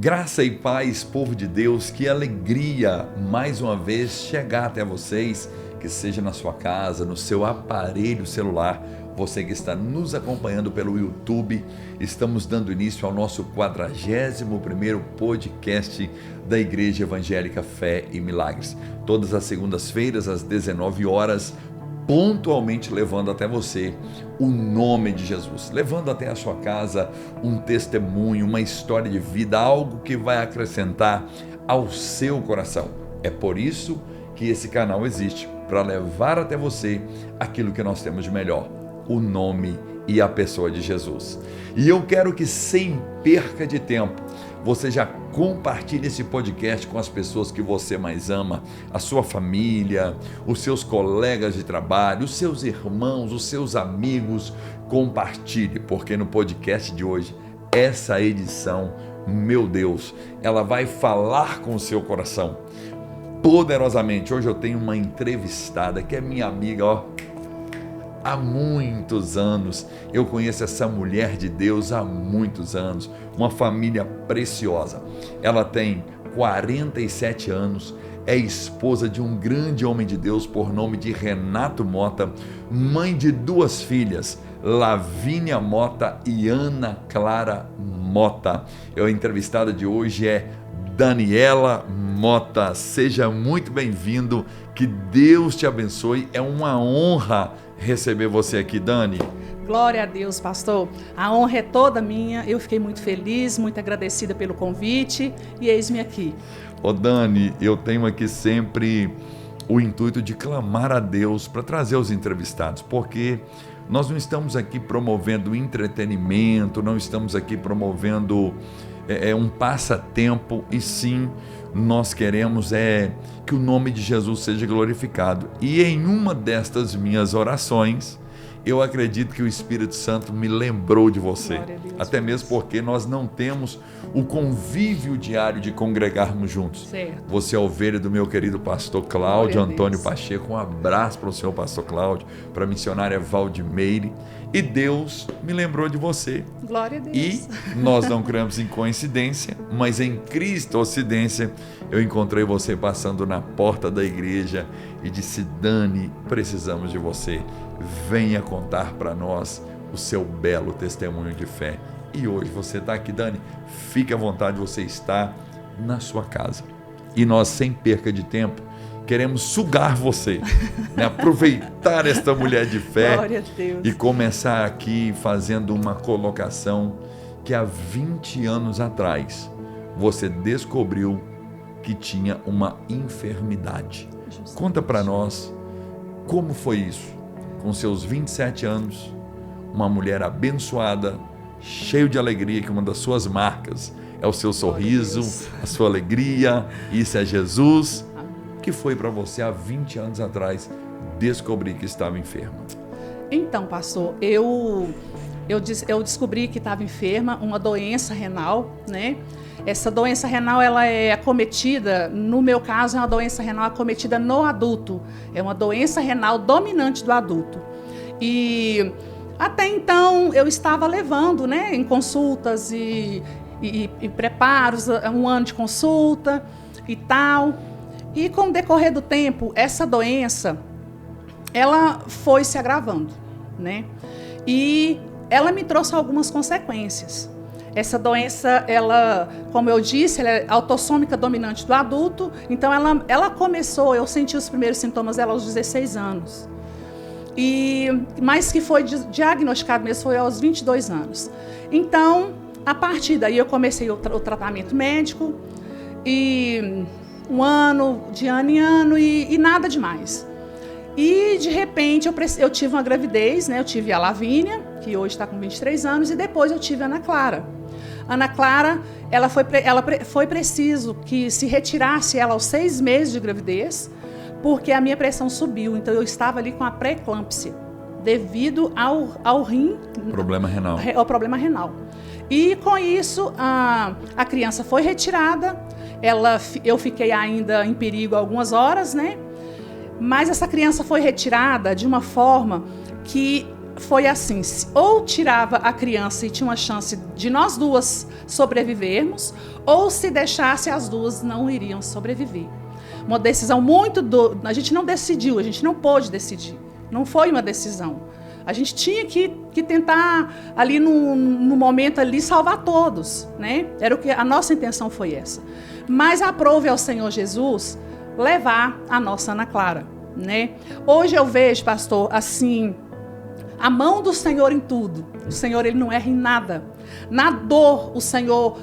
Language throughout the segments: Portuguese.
Graça e paz, povo de Deus, que alegria mais uma vez chegar até vocês, que seja na sua casa, no seu aparelho celular, você que está nos acompanhando pelo YouTube. Estamos dando início ao nosso 41º podcast da Igreja Evangélica Fé e Milagres. Todas as segundas-feiras, às 19 horas, pontualmente levando até você o nome de Jesus, levando até a sua casa um testemunho, uma história de vida, algo que vai acrescentar ao seu coração. É por isso que esse canal existe, para levar até você aquilo que nós temos de melhor, o nome e a pessoa de Jesus. E eu quero que, sem perca de tempo, você já compartilhe esse podcast com as pessoas que você mais ama, a sua família, os seus colegas de trabalho, os seus irmãos, os seus amigos. Compartilhe, porque no podcast de hoje, essa edição, meu Deus, ela vai falar com o seu coração poderosamente. Hoje eu tenho uma entrevistada que é minha amiga, há muitos anos. Eu conheço essa mulher de Deus há muitos anos, uma família preciosa. Ela tem 47 anos, é esposa de um grande homem de Deus por nome de Renato Mota, mãe de 2 filhas, Lavínia Mota e Ana Clara Mota. A entrevistada de hoje é Daniela Mota. Seja muito bem-vindo, que Deus te abençoe. É uma honra receber você aqui, Dani. Glória a Deus, pastor. A honra é toda minha. Eu fiquei muito feliz, muito agradecida pelo convite e eis-me aqui. Dani, eu tenho aqui sempre o intuito de clamar a Deus para trazer os entrevistados, porque nós não estamos aqui promovendo entretenimento, não estamos aqui promovendo um passatempo, e sim, nós queremos que o nome de Jesus seja glorificado. E em uma destas minhas orações, eu acredito que o Espírito Santo me lembrou de você, até mesmo porque nós não temos o convívio diário de congregarmos juntos. Certo. Você é ovelha do meu querido pastor Cláudio Antônio Pacheco. Um abraço para o senhor pastor Cláudio, para a missionária Valdimeire. E Deus me lembrou de você. Glória a Deus. E nós não cremos em coincidência, mas em cristocência. Eu encontrei você passando na porta da igreja e disse: Dani, precisamos de você. Venha contar para nós o seu belo testemunho de fé. E hoje você está aqui, Dani. Fique à vontade, você está na sua casa. E nós, sem perca de tempo, queremos sugar você, né? Aproveitar esta mulher de fé. Glória a Deus. E começar aqui fazendo uma colocação que há 20 anos atrás você descobriu que tinha uma enfermidade. Justamente. Conta para nós como foi isso, com seus 27 anos, uma mulher abençoada, cheio de alegria, que uma das suas marcas é o seu sorriso, a sua alegria. Isso é Jesus. Que foi para você há 20 anos atrás descobrir que estava enferma? Então, pastor, eu descobri que estava enferma, uma doença renal, né? Essa doença renal, ela é acometida, no meu caso, é uma doença renal acometida no adulto. É uma doença renal dominante do adulto. E até então eu estava levando, né, em consultas e preparos, 1 ano de consulta e tal. E com o decorrer do tempo, essa doença, ela foi se agravando, né? E ela me trouxe algumas consequências. Essa doença, ela, como eu disse, ela é autossômica dominante do adulto. Então, ela começou, eu senti os primeiros sintomas dela aos 16 anos. Mas que foi diagnosticado mesmo foi aos 22 anos. Então, a partir daí, eu comecei o tratamento médico. E de ano em ano, e nada demais. E, de repente, eu tive uma gravidez, né? Eu tive a Lavínia, que hoje está com 23 anos, e depois eu tive a Ana Clara. Ana Clara, foi preciso que se retirasse ela aos 6 meses de gravidez, porque a minha pressão subiu. Então, eu estava ali com a pré-eclâmpsia, devido ao rim. Problema renal. Ao problema renal. E, com isso, a criança foi retirada. Eu fiquei ainda em perigo algumas horas, né? Mas essa criança foi retirada de uma forma que foi assim, ou tirava a criança e tinha uma chance de nós duas sobrevivermos, ou se deixasse, as duas não iriam sobreviver. Uma decisão a gente não decidiu, a gente não pôde decidir. Não foi uma decisão. A gente tinha que tentar, ali no momento ali, salvar todos, né? A nossa intenção foi essa. Mas aprove ao Senhor Jesus levar a nossa Ana Clara, né? Hoje eu vejo, pastor, assim, a mão do Senhor em tudo. O Senhor, ele não erra em nada. Na dor, o Senhor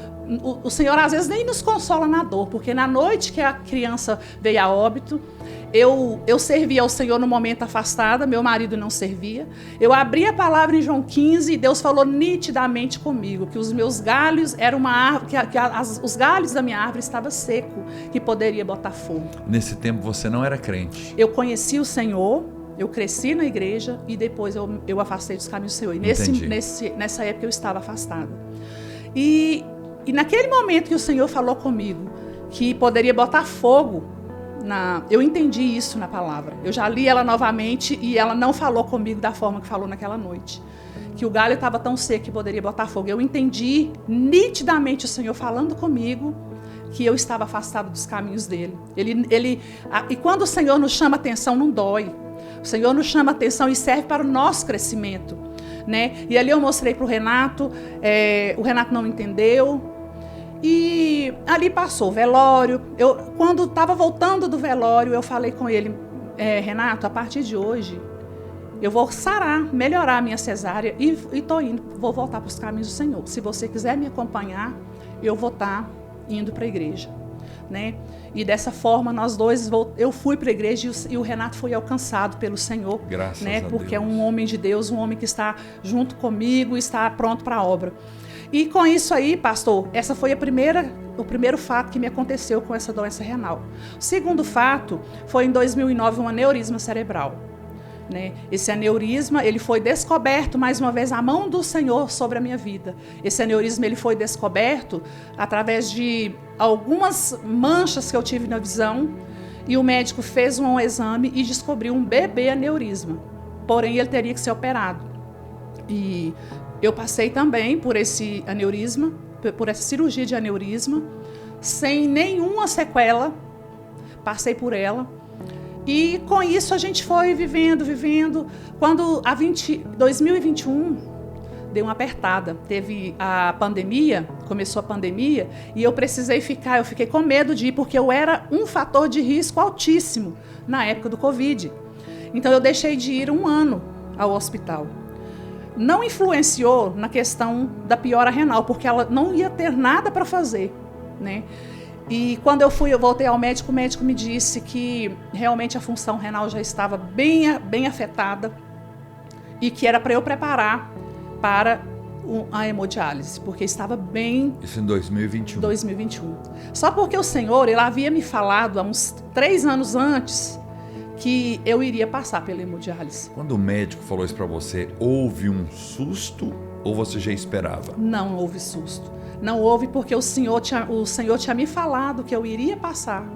às vezes nem nos consola na dor, porque na noite que a criança veio a óbito, eu servia ao Senhor no momento afastada, meu marido não servia. Eu abri a palavra em João 15 e Deus falou nitidamente comigo que os meus galhos eram uma árvore, os galhos da minha árvore estavam secos, que poderia botar fogo. Nesse tempo você não era crente? Eu conheci o Senhor, eu cresci na igreja e depois eu afastei dos caminhos do Senhor. E nessa época eu estava afastada. E naquele momento que o Senhor falou comigo que poderia botar fogo, eu entendi isso na palavra. Eu já li ela novamente e ela não falou comigo da forma que falou naquela noite. Que o galho estava tão seco que poderia botar fogo. Eu entendi nitidamente o Senhor falando comigo que eu estava afastado dos caminhos dele. E quando o Senhor nos chama atenção, não dói. O Senhor nos chama atenção e serve para o nosso crescimento, né? E ali eu mostrei para o Renato não entendeu. E ali passou o velório. Quando estava voltando do velório, eu falei com ele, Renato, a partir de hoje, eu vou sarar, melhorar a minha cesárea e vou voltar para os caminhos do Senhor. Se você quiser me acompanhar, eu vou estar indo para a igreja, né? E dessa forma, nós dois, eu fui para a igreja e o Renato foi alcançado pelo Senhor. Graças né? a Deus. Porque é um homem de Deus, um homem que está junto comigo, está pronto para a obra. E com isso aí, pastor, essa foi o primeiro fato que me aconteceu com essa doença renal. O segundo fato foi em 2009, um aneurisma cerebral. Né? Esse aneurisma, ele foi descoberto, mais uma vez, a mão do Senhor sobre a minha vida. Esse aneurisma, ele foi descoberto através de algumas manchas que eu tive na visão, e o médico fez um exame e descobriu um bebê aneurisma. Porém, ele teria que ser operado. E eu passei também por esse aneurisma, por essa cirurgia de aneurisma, sem nenhuma sequela, passei por ela. E com isso a gente foi vivendo. Quando 2021 deu uma apertada, teve a pandemia, começou a pandemia, e eu fiquei com medo de ir, porque eu era um fator de risco altíssimo na época do Covid. Então eu deixei de ir 1 ano ao hospital. Não influenciou na questão da piora renal, porque ela não ia ter nada para fazer, né? E quando eu voltei ao médico, o médico me disse que realmente a função renal já estava bem afetada e que era para eu preparar para a hemodiálise, porque estava bem... Isso em 2021. 2021. Só porque o Senhor, ele havia me falado há uns 3 anos antes que eu iria passar pela hemodiálise. Quando o médico falou isso para você, houve um susto ou você já esperava? Não houve susto. Não houve porque o Senhor tinha me falado que eu iria passar.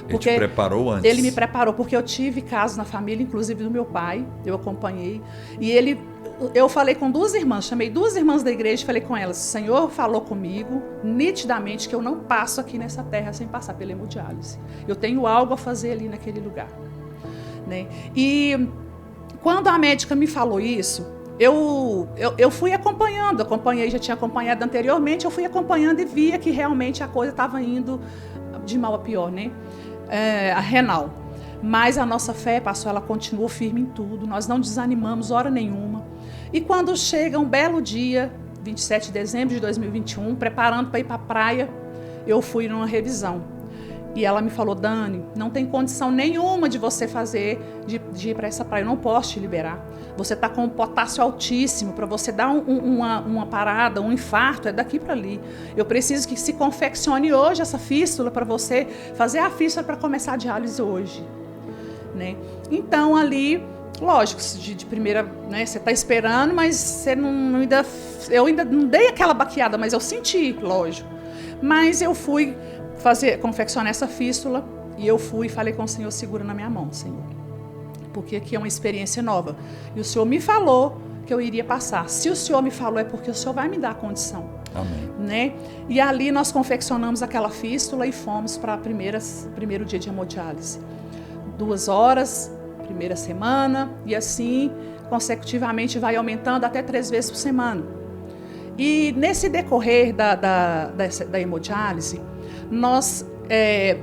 Porque ele te preparou antes? Ele me preparou, porque eu tive casos na família, inclusive do meu pai, eu acompanhei. E eu falei com 2 irmãs, chamei 2 irmãs da igreja e falei com elas, o Senhor falou comigo nitidamente que eu não passo aqui nessa terra sem passar pela hemodiálise. Eu tenho algo a fazer ali naquele lugar. Né? E quando a médica me falou isso, eu fui acompanhei, já tinha acompanhado anteriormente, eu fui acompanhando e via que realmente a coisa estava indo de mal a pior, né? A renal. Mas a nossa fé, pastor, ela continuou firme em tudo, nós não desanimamos hora nenhuma. E quando chega um belo dia, 27 de dezembro de 2021, preparando para ir para a praia, eu fui numa revisão. E ela me falou, Dani, não tem condição nenhuma de você de ir para essa praia, eu não posso te liberar. Você está com um potássio altíssimo, para você dar uma parada, um infarto, é daqui para ali. Eu preciso que se confeccione hoje essa fístula para você fazer a fístula para começar a diálise hoje. Né? Então ali, lógico, de primeira, né, você está esperando, mas você eu ainda não dei aquela baqueada, mas eu senti, lógico. Mas eu fui confeccionar essa fístula e eu fui e falei com o Senhor, segura na minha mão, Senhor, porque aqui é uma experiência nova. E o Senhor me falou que eu iria passar. Se o Senhor me falou, é porque o Senhor vai me dar a condição. Amém. Né? E ali nós confeccionamos aquela fístula e fomos para primeiro dia de hemodiálise. 2 horas, primeira semana, e assim consecutivamente vai aumentando até 3 vezes por semana. E nesse decorrer da hemodiálise,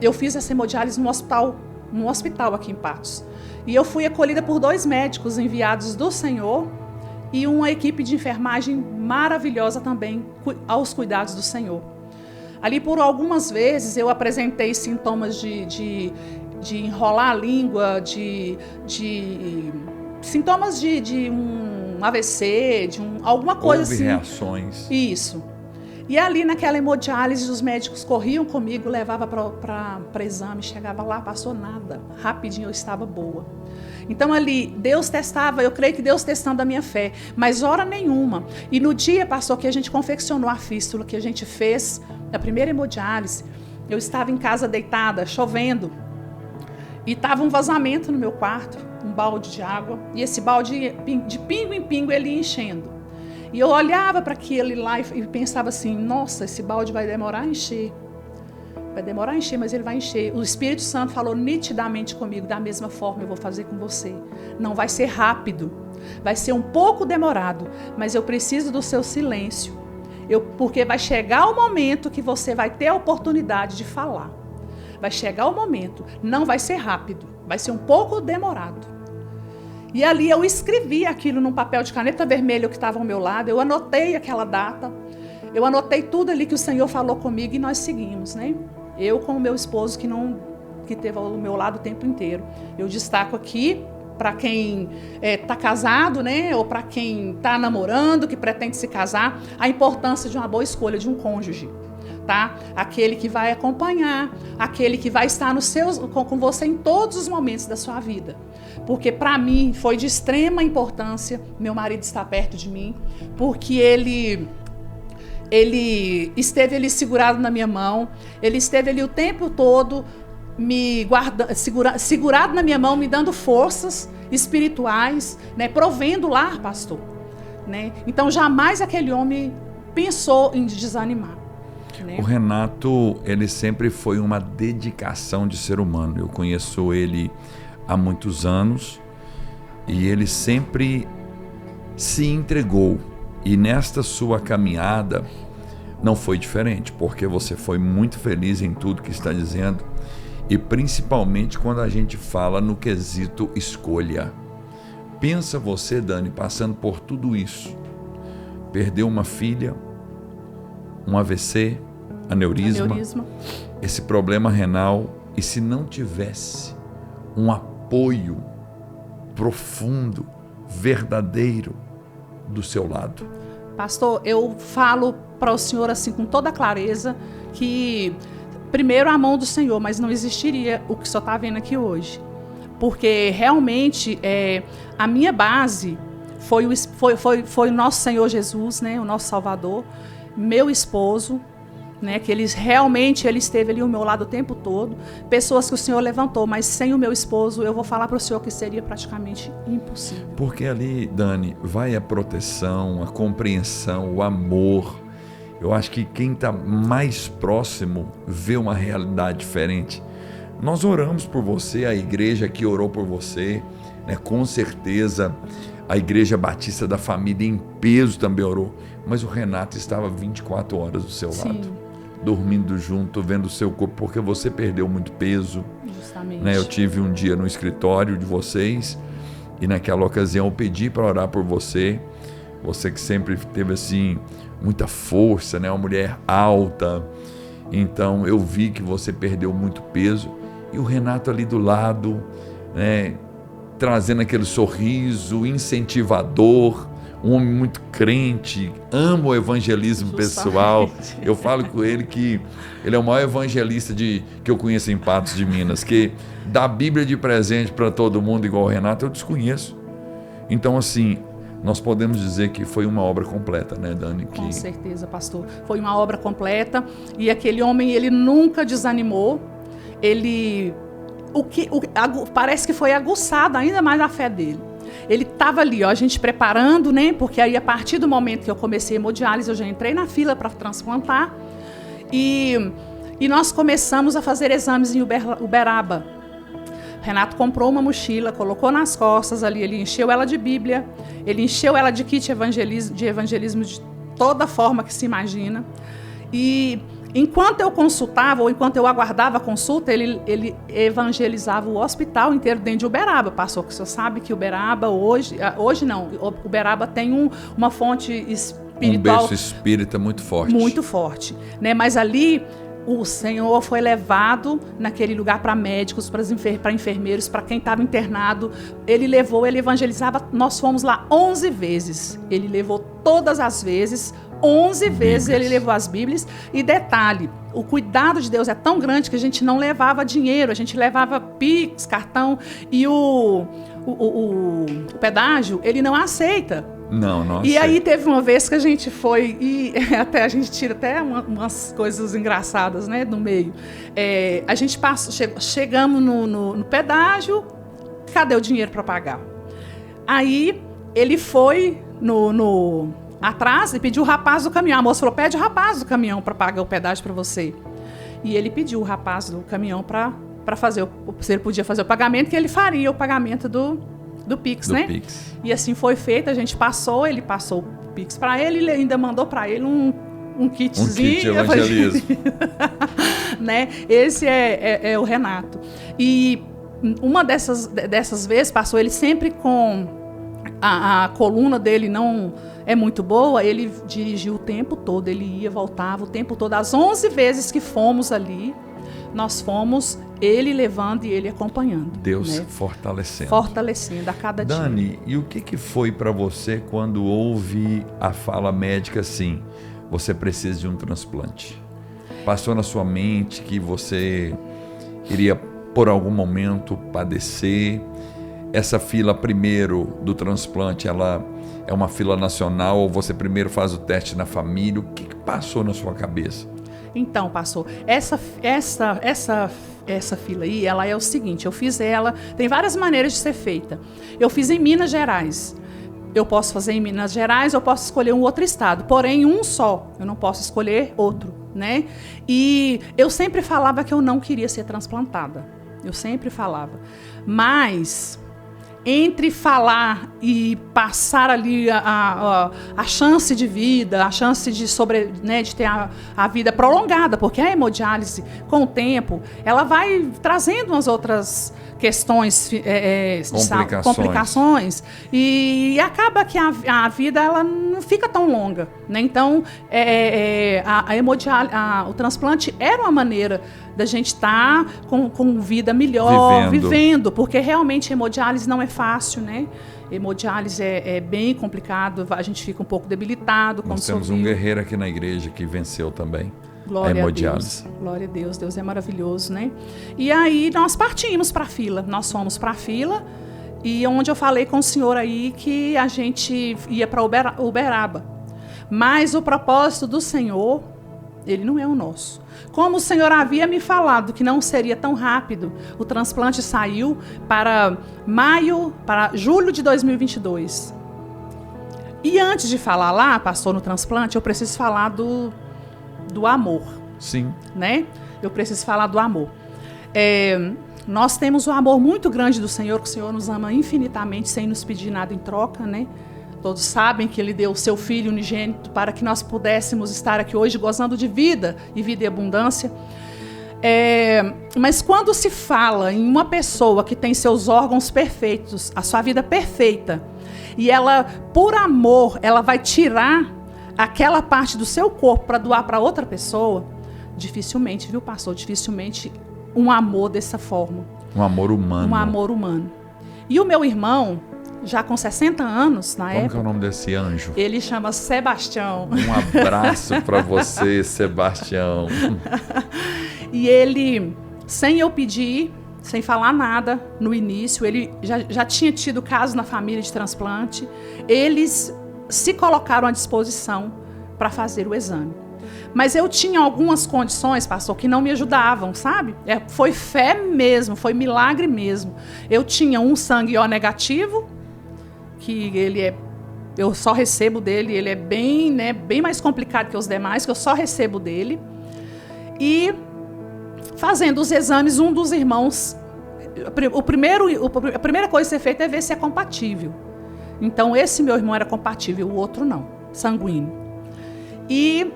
eu fiz essa hemodiálise num hospital aqui em Patos. E eu fui acolhida por 2 médicos enviados do Senhor e uma equipe de enfermagem maravilhosa também aos cuidados do Senhor. Ali por algumas vezes eu apresentei sintomas de enrolar a língua, sintomas de um AVC, alguma coisa assim. Houve reações. Isso. E ali naquela hemodiálise, os médicos corriam comigo, levava para exame, chegava lá, passou nada. Rapidinho eu estava boa. Então ali, Deus testava, eu creio que Deus testando a minha fé, mas hora nenhuma. E no dia, pastor, que a gente confeccionou a fístula, que a gente fez a primeira hemodiálise, eu estava em casa deitada, chovendo, e estava um vazamento no meu quarto, um balde de água, e esse balde, de pingo em pingo, ele ia enchendo. E eu olhava para aquele lá e pensava assim, nossa, esse balde vai demorar a encher. Vai demorar a encher, mas ele vai encher. O Espírito Santo falou nitidamente comigo, da mesma forma eu vou fazer com você. Não vai ser rápido, vai ser um pouco demorado, mas eu preciso do seu silêncio. Porque vai chegar o momento que você vai ter a oportunidade de falar. Vai chegar o momento, não vai ser rápido, vai ser um pouco demorado. E ali eu escrevi aquilo num papel de caneta vermelha que estava ao meu lado, eu anotei aquela data, eu anotei tudo ali que o Senhor falou comigo e nós seguimos, né? Eu com o meu esposo que teve ao meu lado o tempo inteiro. Eu destaco aqui, para quem está casado, né? Ou para quem está namorando, que pretende se casar, a importância de uma boa escolha de um cônjuge. Tá? Aquele que vai acompanhar, aquele que vai estar com você em todos os momentos da sua vida. Porque para mim foi de extrema importância meu marido estar perto de mim, porque ele esteve ali segurado na minha mão, ele esteve ali o tempo todo me segurado na minha mão, me dando forças espirituais, né? Provendo o lar, pastor. Né? Então jamais aquele homem pensou em desanimar. O Renato, ele sempre foi uma dedicação de ser humano. Eu conheço ele há muitos anos e ele sempre se entregou. E nesta sua caminhada não foi diferente, porque você foi muito feliz em tudo que está dizendo e principalmente quando a gente fala no quesito escolha. Pensa você, Dani, passando por tudo isso. Perdeu uma filha, um AVC, aneurisma, esse problema renal, e se não tivesse um apoio profundo, verdadeiro do seu lado? Pastor, eu falo para o senhor assim com toda clareza que primeiro a mão do Senhor, mas não existiria o que o senhor está vendo aqui hoje. Porque realmente a minha base foi o nosso Senhor Jesus, né, o nosso Salvador, meu esposo, né, que ele esteve ali ao meu lado o tempo todo, pessoas que o Senhor levantou, mas sem o meu esposo, eu vou falar para o Senhor que seria praticamente impossível. Porque ali, Dani, vai a proteção, a compreensão, o amor. Eu acho que quem está mais próximo vê uma realidade diferente. Nós oramos por você, a igreja que orou por você, né, com certeza a Igreja Batista da Família em peso também orou, mas o Renato estava 24 horas do seu lado, dormindo junto, vendo o seu corpo, porque você perdeu muito peso. Justamente. Né? Eu tive um dia no escritório de vocês e naquela ocasião eu pedi para orar por você, você que sempre teve assim muita força, né? Uma mulher alta, então eu vi que você perdeu muito peso e o Renato ali do lado, né? Trazendo aquele sorriso incentivador, um homem muito crente, ama o evangelismo pessoal. Eu falo com ele que ele é o maior evangelista que eu conheço em Patos de Minas, que dá a Bíblia de presente para todo mundo igual o Renato, eu desconheço. Então, assim, nós podemos dizer que foi uma obra completa, né, Dani? Com certeza, pastor. Foi uma obra completa e aquele homem, ele nunca desanimou. Ele... parece que foi aguçado ainda mais a fé dele. Ele estava ali, ó, a gente preparando, né? Porque aí, a partir do momento que eu comecei a hemodiálise, eu já entrei na fila para transplantar. E nós começamos a fazer exames em Uberaba. Renato comprou uma mochila, colocou nas costas ali, ele encheu ela de Bíblia, ele encheu ela de kit de evangelismo de toda forma que se imagina. E enquanto eu consultava, ou enquanto eu aguardava a consulta, ele evangelizava o hospital inteiro dentro de Uberaba. Pastor, que o senhor sabe que Uberaba hoje não, Uberaba tem uma fonte espiritual. Um berço espírita muito forte. Muito forte, né? Mas ali o Senhor foi levado naquele lugar para médicos, para enfermeiros, para quem estava internado. Ele evangelizava. Nós fomos lá 11 vezes. Ele levou todas as vezes. 11 vezes ele levou as Bíblias. E detalhe, o cuidado de Deus é tão grande que a gente não levava dinheiro, a gente levava Pix, cartão, e o pedágio, ele não aceita. Não E aí teve uma vez que a gente foi, e até a gente tira até umas coisas engraçadas, né, no meio. A gente chegamos no pedágio, cadê o dinheiro para pagar? Aí ele foi atrás e pediu o rapaz do caminhão. A moça falou, pede o rapaz do caminhão para pagar o pedágio para você. E ele pediu o rapaz do caminhão para fazer, se ele podia fazer o pagamento, que ele faria o pagamento do Pix, né? Pix. E assim foi feito, ele passou o Pix para ele ainda mandou para ele um kitzinho. Um kit de evangelismo. Né? Esse é o Renato. E uma dessas vezes, passou ele sempre com a coluna dele não é muito boa, ele dirigiu o tempo todo, ele ia, voltava o tempo todo. As 11 vezes que fomos ali, nós fomos ele levando e ele acompanhando. Deus, né? Fortalecendo a cada dia. Dani, e o que foi para você quando houve a fala médica assim, você precisa de um transplante? Passou na sua mente que você iria por algum momento padecer? Essa fila primeiro do transplante, ela é uma fila nacional ou você primeiro faz o teste na família? O que passou na sua cabeça? Então, pastor, essa fila aí, ela é o seguinte, eu fiz ela, tem várias maneiras de ser feita. Eu fiz em Minas Gerais. Eu posso fazer em Minas Gerais, eu posso escolher um outro estado, porém um só, eu não posso escolher outro, né? E eu sempre falava que eu não queria ser transplantada. Eu sempre falava. Mas entre falar e passar ali a chance de vida, a chance de de ter a vida prolongada, porque a hemodiálise, com o tempo, ela vai trazendo umas outras questões, complicações, e acaba que a vida ela não fica tão longa, né? Então, a hemodiálise, o transplante era uma maneira da gente estar com vida melhor, vivendo, porque realmente a hemodiálise não é fácil, né? Hemodiálise é bem complicado, a gente fica um pouco debilitado. Nós temos um guerreiro aqui na igreja que venceu também. Glória a hemodiálise. Deus. Glória a Deus, Deus é maravilhoso, né? E aí nós partimos para a fila, nós fomos para a fila, e onde eu falei com o senhor aí que a gente ia para Uberaba. Mas o propósito do Senhor, ele não é o nosso. Como o Senhor havia me falado que não seria tão rápido, o transplante saiu para julho de 2022. E antes de falar lá, pastor, no transplante, eu preciso falar do amor. Sim. Né? Eu preciso falar do amor. Nós temos um amor muito grande do Senhor, que o Senhor nos ama infinitamente, sem nos pedir nada em troca, né? Todos sabem que Ele deu o seu Filho unigênito para que nós pudéssemos estar aqui hoje gozando de vida e vida e abundância. Mas quando se fala em uma pessoa que tem seus órgãos perfeitos, a sua vida perfeita, e ela, por amor, ela vai tirar aquela parte do seu corpo para doar para outra pessoa, dificilmente, viu, pastor? Dificilmente um amor dessa forma. Um amor humano. Um amor humano. E o meu irmão, já com 60 anos, na época... Como que é o nome desse anjo? Ele chama Sebastião. Um abraço para você, Sebastião. E ele, sem eu pedir, sem falar nada no início, ele já tinha tido caso na família de transplante, eles se colocaram à disposição para fazer o exame. Mas eu tinha algumas condições, pastor, que não me ajudavam, sabe? Foi fé mesmo, foi milagre mesmo. Eu tinha um sangue O negativo, que eu só recebo dele, ele é bem, né, bem mais complicado que os demais, que eu só recebo dele. E fazendo os exames, um dos irmãos, a primeira coisa a ser feita é ver se é compatível. Então, esse meu irmão era compatível, o outro não, sanguíneo. E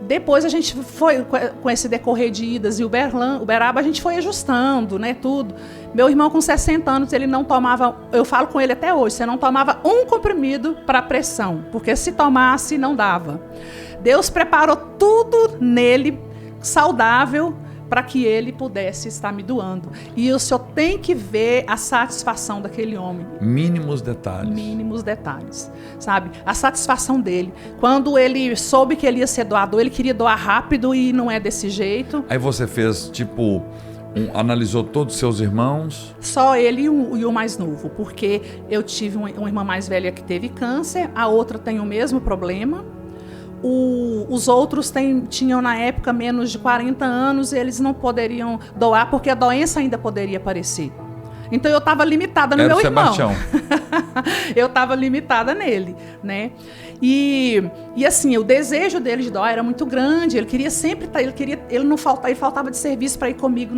depois a gente foi, com esse decorrer de idas e Uberaba, a gente foi ajustando, né, tudo. Meu irmão com 60 anos, ele não tomava, eu falo com ele até hoje, você não tomava um comprimido para pressão, porque se tomasse, não dava. Deus preparou tudo nele, saudável, para que ele pudesse estar me doando. E o senhor tem que ver a satisfação daquele homem. Mínimos detalhes. Mínimos detalhes, sabe? A satisfação dele. Quando ele soube que ele ia ser doador, ele queria doar rápido e não é desse jeito. Aí você fez, tipo, analisou todos os seus irmãos? Só ele e o mais novo, porque eu tive uma irmã mais velha que teve câncer, a outra tem o mesmo problema. Os outros tinham na época menos de 40 anos e eles não poderiam doar porque a doença ainda poderia aparecer. Então eu estava limitada no meu irmão. Eu estava limitada nele, né? E assim, o desejo dele de doar era muito grande. Ele queria sempre estar, ele faltava de serviço para ir comigo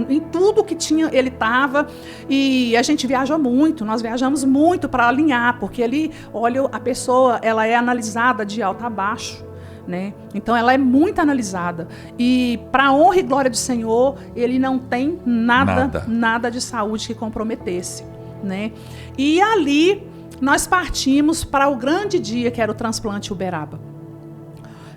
em tudo que tinha, ele estava. E a gente viajou muito, nós viajamos muito para alinhar, porque ali, olha, a pessoa, ela é analisada de alto a baixo. Né? Então ela é muito analisada e para a honra e glória do Senhor ele não tem nada de saúde que comprometesse, né? E ali nós partimos para o grande dia que era o transplante Uberaba.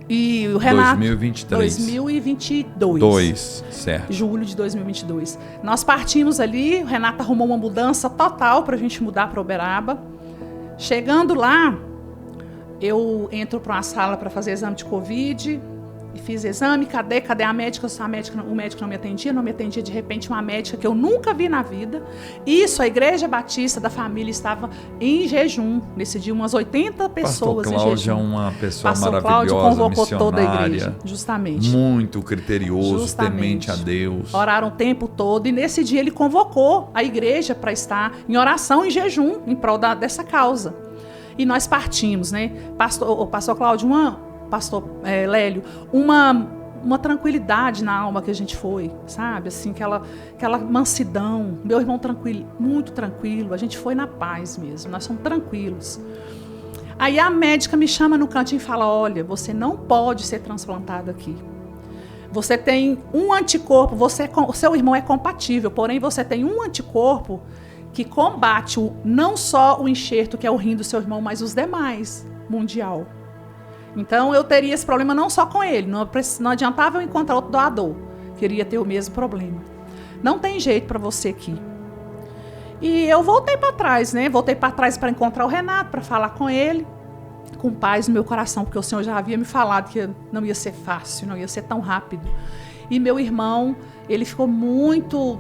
E o Renato 2022, certo. Julho de 2022. Nós partimos ali, o Renato arrumou uma mudança total para a gente mudar para Uberaba. Chegando lá, eu entro para uma sala para fazer exame de Covid e fiz exame, cadê a médica? O médico não me atendia, de repente uma médica que eu nunca vi na vida. Isso, a Igreja Batista da Família estava em jejum, nesse dia umas 80 pessoas em jejum. Pastor Cláudio é uma pessoa Pastor maravilhosa, Cláudio convocou missionária, toda a igreja, justamente. Muito criterioso, temente a Deus. Oraram o tempo todo e nesse dia ele convocou a igreja para estar em oração e jejum em prol dessa causa. E nós partimos, né? Pastor Cláudio, Pastor Lélio, uma tranquilidade na alma que a gente foi, sabe? Assim, aquela mansidão. Meu irmão tranquilo, muito tranquilo. A gente foi na paz mesmo, nós somos tranquilos. Aí a médica me chama no cantinho e fala, olha, você não pode ser transplantado aqui. Você tem um anticorpo, o seu irmão é compatível, porém você tem um anticorpo que combate não só o enxerto, que é o rim do seu irmão, mas os demais, mundial. Então, eu teria esse problema não só com ele, não adiantava eu encontrar outro doador, queria ter o mesmo problema. Não tem jeito para você aqui. E eu voltei para trás, né? Voltei para trás para encontrar o Renato, para falar com ele, com paz no meu coração, porque o Senhor já havia me falado que não ia ser fácil, não ia ser tão rápido. E meu irmão, ele ficou muito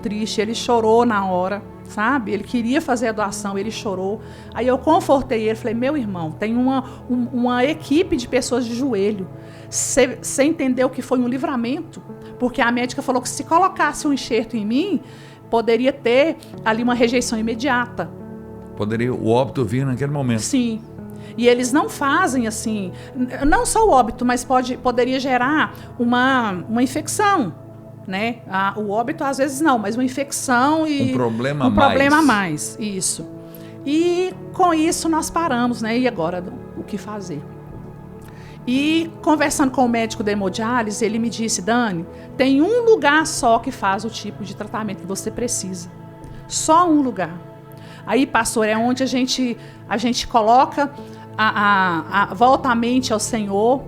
triste, ele chorou na hora, sabe? Ele queria fazer a doação, ele chorou. Aí eu confortei ele, falei, meu irmão, tem uma equipe de pessoas de joelho. Você entendeu que foi um livramento? Porque a médica falou que se colocasse um enxerto em mim, poderia ter ali uma rejeição imediata. Poderia o óbito vir naquele momento. Sim. E eles não fazem assim, não só o óbito, mas poderia gerar uma infecção. Né? O óbito às vezes não, mas uma infecção e um problema a mais, isso. E com isso nós paramos, né? E agora o que fazer? E conversando com o médico da hemodiálise, ele me disse, Dani, tem um lugar só que faz o tipo de tratamento que você precisa. Só um lugar. Aí, pastor, é onde a gente coloca volta a mente ao Senhor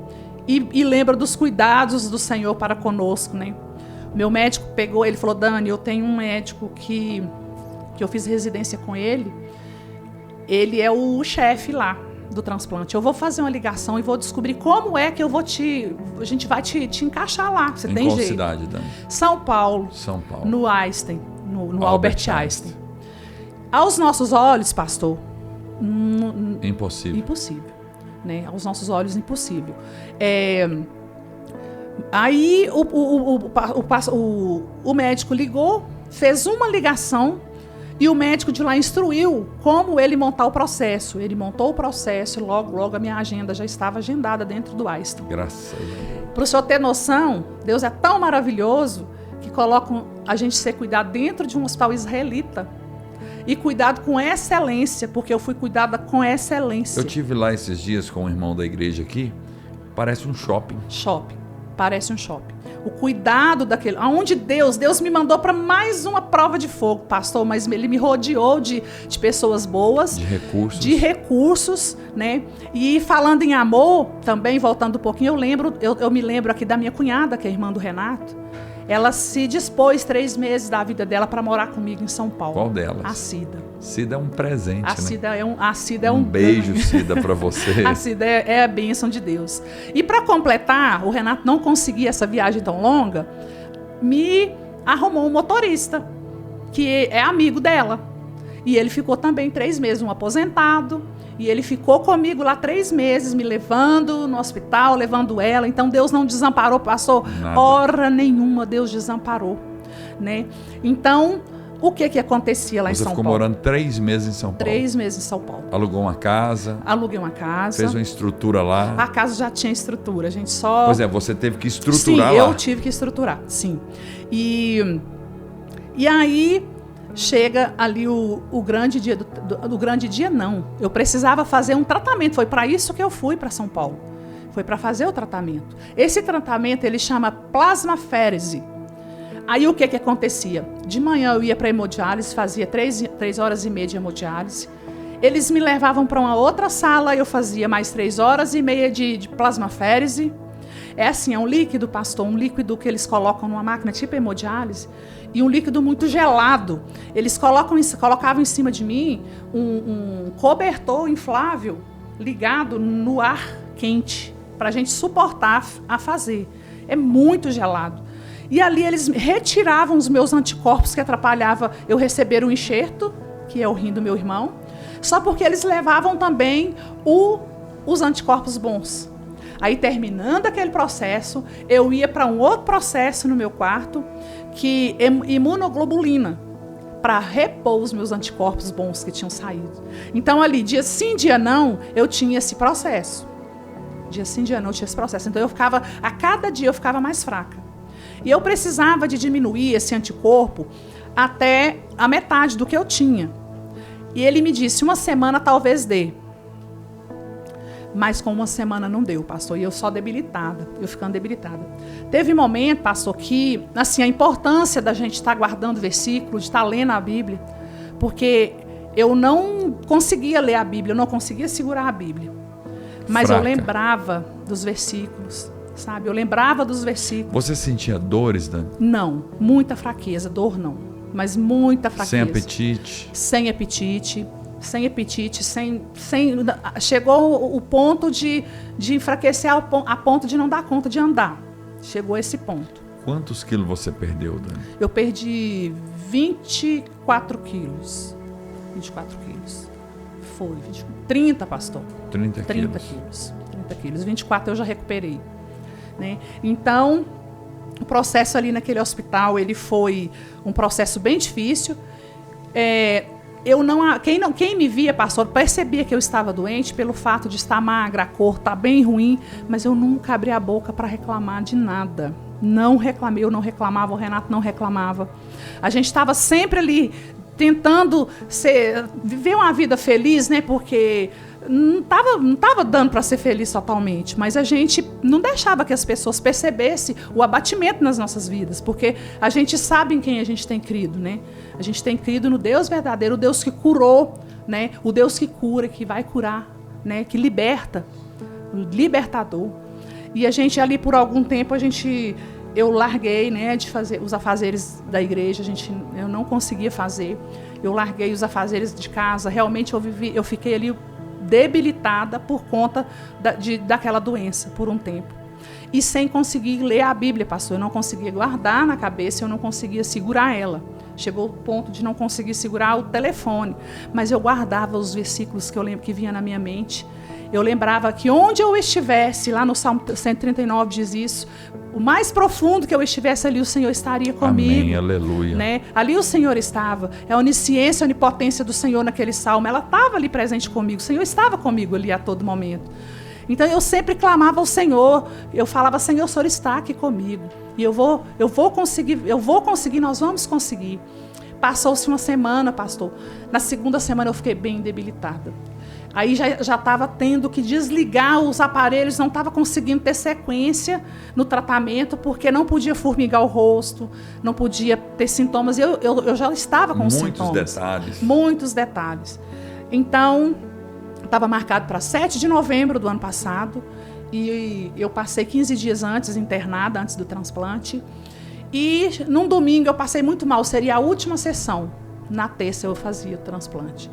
e lembra dos cuidados do Senhor para conosco, né? Meu médico pegou, ele falou, Dani, eu tenho um médico que eu fiz residência com ele é o chefe lá do transplante. Eu vou fazer uma ligação e vou descobrir como é que a gente vai te encaixar lá. Você tem jeito. Em qual cidade, Dani? São Paulo. No Einstein, no Albert Einstein. Aos nossos olhos, pastor, impossível. Né? Aos nossos olhos, impossível. Aí o médico ligou, fez uma ligação E o médico de lá instruiu como ele montar o processo. Ele montou o processo e logo a minha agenda já estava agendada dentro do Einstein. Graças a Deus. Para o senhor ter noção, Deus é tão maravilhoso que coloca a gente ser cuidado dentro de um hospital israelita. E cuidado com excelência, porque eu fui cuidada com excelência. Eu tive lá esses dias com um irmão da igreja aqui, parece um shopping. Shopping, parece um shopping. O cuidado daquele... Aonde Deus me mandou para mais uma prova de fogo, pastor, mas ele me rodeou de pessoas boas. De recursos. De recursos, né? E falando em amor, também, voltando um pouquinho, eu me lembro aqui da minha cunhada, que é irmã do Renato. Ela se dispôs 3 meses da vida dela para morar comigo em São Paulo. Qual delas? A Cida. Cida é um presente, A Cida é um beijo, Cida, para você. A Cida é a bênção de Deus. E para completar, o Renato não conseguia essa viagem tão longa, me arrumou um motorista, que é amigo dela. E ele ficou também 3 meses, um aposentado. E ele ficou comigo lá 3 meses, me levando no hospital, levando ela. Então Deus não desamparou, passou hora nenhuma, Deus desamparou, né? Então, o que acontecia lá em São Paulo? Você ficou morando 3 meses em São Paulo? 3 meses em São Paulo. Alugou uma casa? Aluguei uma casa. Fez uma estrutura lá? A casa já tinha estrutura, a gente só... Pois é, você teve que estruturar lá. Sim, eu tive que estruturar, sim. E aí... Chega ali o grande dia, do grande dia não, eu precisava fazer um tratamento, foi para isso que eu fui para São Paulo, foi para fazer o tratamento. Esse tratamento ele chama plasmaférese. Aí o que acontecia? De manhã eu ia para a hemodiálise, fazia 3 horas e meia de hemodiálise, eles me levavam para uma outra sala, eu fazia mais 3 horas e meia de plasmaférese. É assim, é um líquido, pastor, um líquido que eles colocam numa máquina tipo hemodiálise, e um líquido muito gelado. Eles colocavam em cima de mim um cobertor inflável ligado no ar quente, para a gente suportar a fazer. É muito gelado. E ali eles retiravam os meus anticorpos que atrapalhava eu receber o enxerto, que é o rim do meu irmão, só porque eles levavam também os anticorpos bons. Aí, terminando aquele processo, eu ia para um outro processo no meu quarto, que é imunoglobulina, para repor os meus anticorpos bons que tinham saído. Então, ali, dia sim, dia não, eu tinha esse processo. Dia sim, dia não, eu tinha esse processo. Então, a cada dia eu ficava mais fraca. E eu precisava de diminuir esse anticorpo até a metade do que eu tinha. E ele me disse, 1 semana talvez dê. Mas com 1 semana não deu, pastor, e eu só debilitada, eu ficando debilitada. Teve momento, pastor, que, assim, a importância da gente estar guardando versículo, de estar lendo a Bíblia, porque eu não conseguia ler a Bíblia, eu não conseguia segurar a Bíblia, mas eu lembrava dos versículos, sabe? Eu lembrava dos versículos. Você sentia dores, Dani? Não, muita fraqueza, dor não, mas muita fraqueza. Sem apetite? Sem apetite. Sem apetite, chegou o ponto de enfraquecer a ponto de não dar conta de andar. Chegou esse ponto. Quantos quilos você perdeu, Dani? Eu perdi 24 quilos. 24 quilos. Foi, 30, pastor. 30 quilos. 30 quilos. 24 eu já recuperei. Né? Então, o processo ali naquele hospital, ele foi um processo bem difícil. Quem me via, pastor, percebia que eu estava doente pelo fato de estar magra, a cor está bem ruim, mas eu nunca abri a boca para reclamar de nada. Não reclamei, eu não reclamava, o Renato não reclamava. A gente estava sempre ali tentando viver uma vida feliz, né? Porque não tava dando para ser feliz totalmente, mas a gente não deixava que as pessoas percebessem o abatimento nas nossas vidas, porque a gente sabe em quem a gente tem crido, né? A gente tem crido no Deus verdadeiro, o Deus que curou, né? O Deus que cura, que vai curar, né? Que liberta, o libertador. E a gente ali por algum tempo eu larguei, né, de fazer os afazeres da igreja, eu não conseguia fazer. Eu larguei os afazeres de casa, realmente eu fiquei ali debilitada por conta daquela doença por um tempo. E sem conseguir ler a Bíblia, pastor, eu não conseguia guardar na cabeça, eu não conseguia segurar ela. Chegou o ponto de não conseguir segurar o telefone, mas eu guardava os versículos que eu lembro que vinha na minha mente. Eu lembrava que onde eu estivesse, lá no Salmo 139 diz isso, o mais profundo que eu estivesse ali, o Senhor estaria comigo. Amém, aleluia. Né? Ali o Senhor estava. É a onisciência, a onipotência do Senhor naquele salmo. Ela estava ali presente comigo. O Senhor estava comigo ali a todo momento. Então eu sempre clamava ao Senhor. Eu falava, Senhor, o Senhor está aqui comigo. E eu vou conseguir, nós vamos conseguir. Passou-se uma semana, pastor. Na segunda semana eu fiquei bem debilitada. Aí já estava tendo que desligar os aparelhos, não estava conseguindo ter sequência no tratamento, porque não podia formigar o rosto, não podia ter sintomas. Eu já estava com sintomas. Muitos detalhes. Então, estava marcado para 7 de novembro do ano passado, e eu passei 15 dias antes, internada, antes do transplante. E num domingo eu passei muito mal, seria a última sessão. Na terça eu fazia o transplante.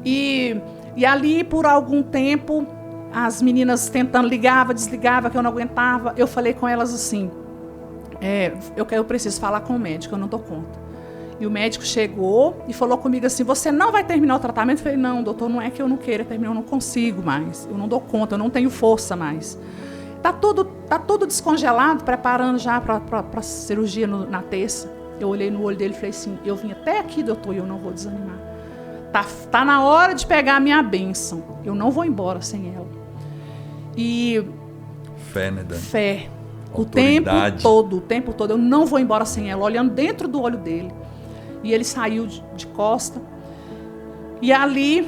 E ali, por algum tempo, as meninas tentando, desligava, que eu não aguentava. Eu falei com elas assim, eu preciso falar com o médico, eu não dou conta. E o médico chegou e falou comigo assim, você não vai terminar o tratamento? Eu falei, não, doutor, não é que eu não queira terminar, eu não consigo mais, eu não dou conta, eu não tenho força mais. Tá tudo descongelado, preparando já para a cirurgia na terça. Eu olhei no olho dele e falei assim, eu vim até aqui, doutor, e eu não vou desanimar. Tá na hora de pegar a minha bênção. Eu não vou embora sem ela. E... Fé, né, Dani? Fé. O tempo todo. Eu não vou embora sem ela. Olhando dentro do olho dele. E ele saiu de costa. E ali,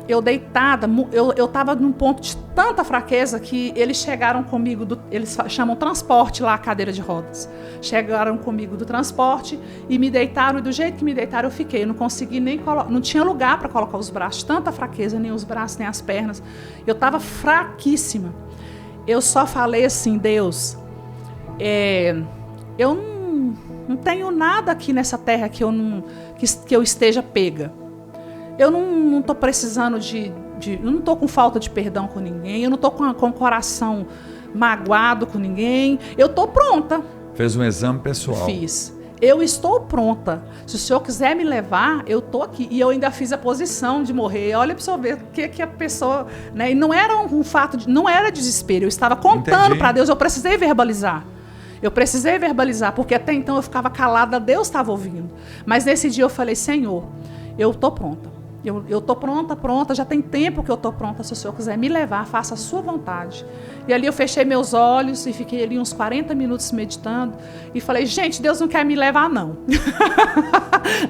eu deitada, eu estava num ponto de tanta fraqueza que eles chegaram comigo, eles chamam transporte lá, a cadeira de rodas. Chegaram comigo do transporte e me deitaram, e do jeito que me deitaram eu fiquei. Eu não consegui nem não tinha lugar para colocar os braços, tanta fraqueza, nem os braços, nem as pernas. Eu estava fraquíssima. Eu só falei assim, Deus, eu não tenho nada aqui nessa terra que eu esteja pega. Eu não estou precisando eu não estou com falta de perdão com ninguém, eu não estou com o coração magoado com ninguém, eu estou pronta. Fez um exame pessoal. Fiz. Eu estou pronta. Se o senhor quiser me levar, eu estou aqui. E eu ainda fiz a posição de morrer. Olha para o senhor ver o que a pessoa... Né? E não era um fato, não era desespero. Eu estava contando para Deus, eu precisei verbalizar. Porque até então eu ficava calada, Deus estava ouvindo. Mas nesse dia eu falei, Senhor, eu estou pronta. Eu estou pronta, já tem tempo que eu estou pronta. Se o senhor quiser me levar, faça a sua vontade. E ali eu fechei meus olhos e fiquei ali uns 40 minutos meditando. E falei, gente, Deus não quer me levar, não.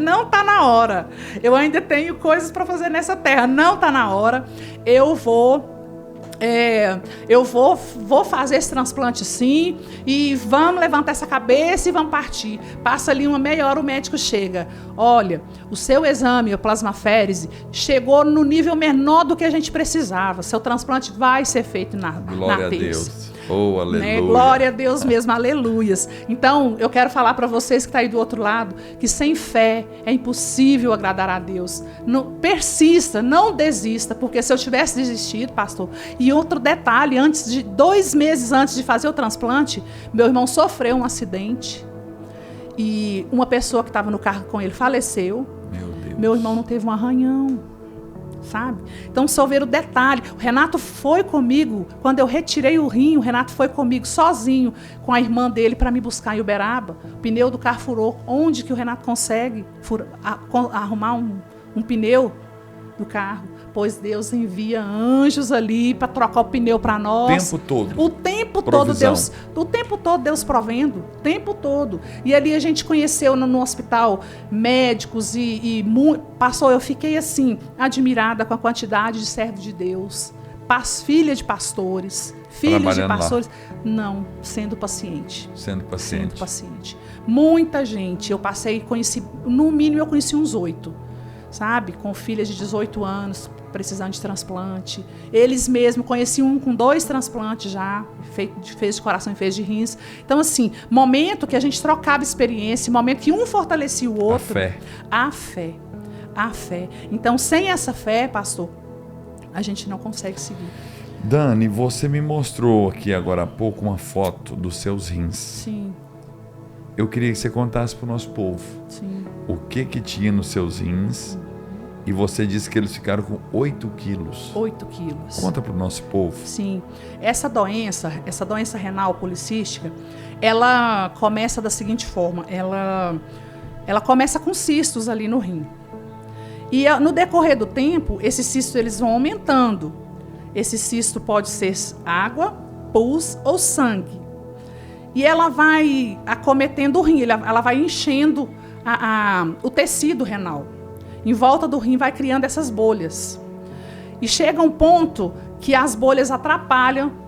Não está na hora. Eu ainda tenho coisas para fazer nessa terra. Não está na hora. Eu vou fazer esse transplante sim, e vamos levantar essa cabeça e vamos partir. Passa ali uma meia hora, o médico chega. Olha, o seu exame, a plasmaférese, chegou no nível menor do que a gente precisava. Seu transplante vai ser feito na terça. Glória a Deus. Oh, aleluia. Né? Glória a Deus mesmo, aleluias. Então, eu quero falar para vocês que estão aí do outro lado, que sem fé é impossível agradar a Deus. Não, persista, não desista, porque se eu tivesse desistido, pastor, e outro detalhe, 2 meses antes de fazer o transplante, meu irmão sofreu um acidente e uma pessoa que estava no carro com ele faleceu. Meu Deus. Meu irmão não teve um arranhão. Sabe? Então, só ver o detalhe. O Renato foi comigo, quando eu retirei o rim, o Renato foi comigo sozinho, com a irmã dele, para me buscar em Uberaba. O pneu do carro furou. Onde que o Renato consegue arrumar um pneu do carro? Pois Deus envia anjos ali para trocar o pneu para nós. O tempo todo. O tempo todo Deus provendo. O tempo todo. E ali a gente conheceu no hospital médicos passou, eu fiquei assim, admirada com a quantidade de servos de Deus. Filhas de pastores. Filhos de pastores. Lá. Não, sendo paciente. Muita gente. No mínimo eu conheci uns 8. Sabe? Com filhas de 18 anos, precisando de transplante. Eles mesmos, conheci um com 2 transplantes já, fez de coração e fez de rins. Então, assim, momento que a gente trocava experiência, momento que um fortalecia o outro. A fé. Então, sem essa fé, pastor, a gente não consegue seguir. Dani, você me mostrou aqui agora há pouco uma foto dos seus rins. Sim. Eu queria que você contasse para o nosso povo. Sim. O que tinha nos seus rins E você disse que eles ficaram com 8 quilos. 8 quilos. Conta para o nosso povo. Sim. Essa doença renal policística, ela começa da seguinte forma. Ela começa com cistos ali no rim. E no decorrer do tempo, esses cistos eles vão aumentando. Esse cisto pode ser água, pus ou sangue. E ela vai acometendo o rim, ela vai enchendo o tecido renal. Em volta do rim vai criando essas bolhas. E chega um ponto que as bolhas atrapalham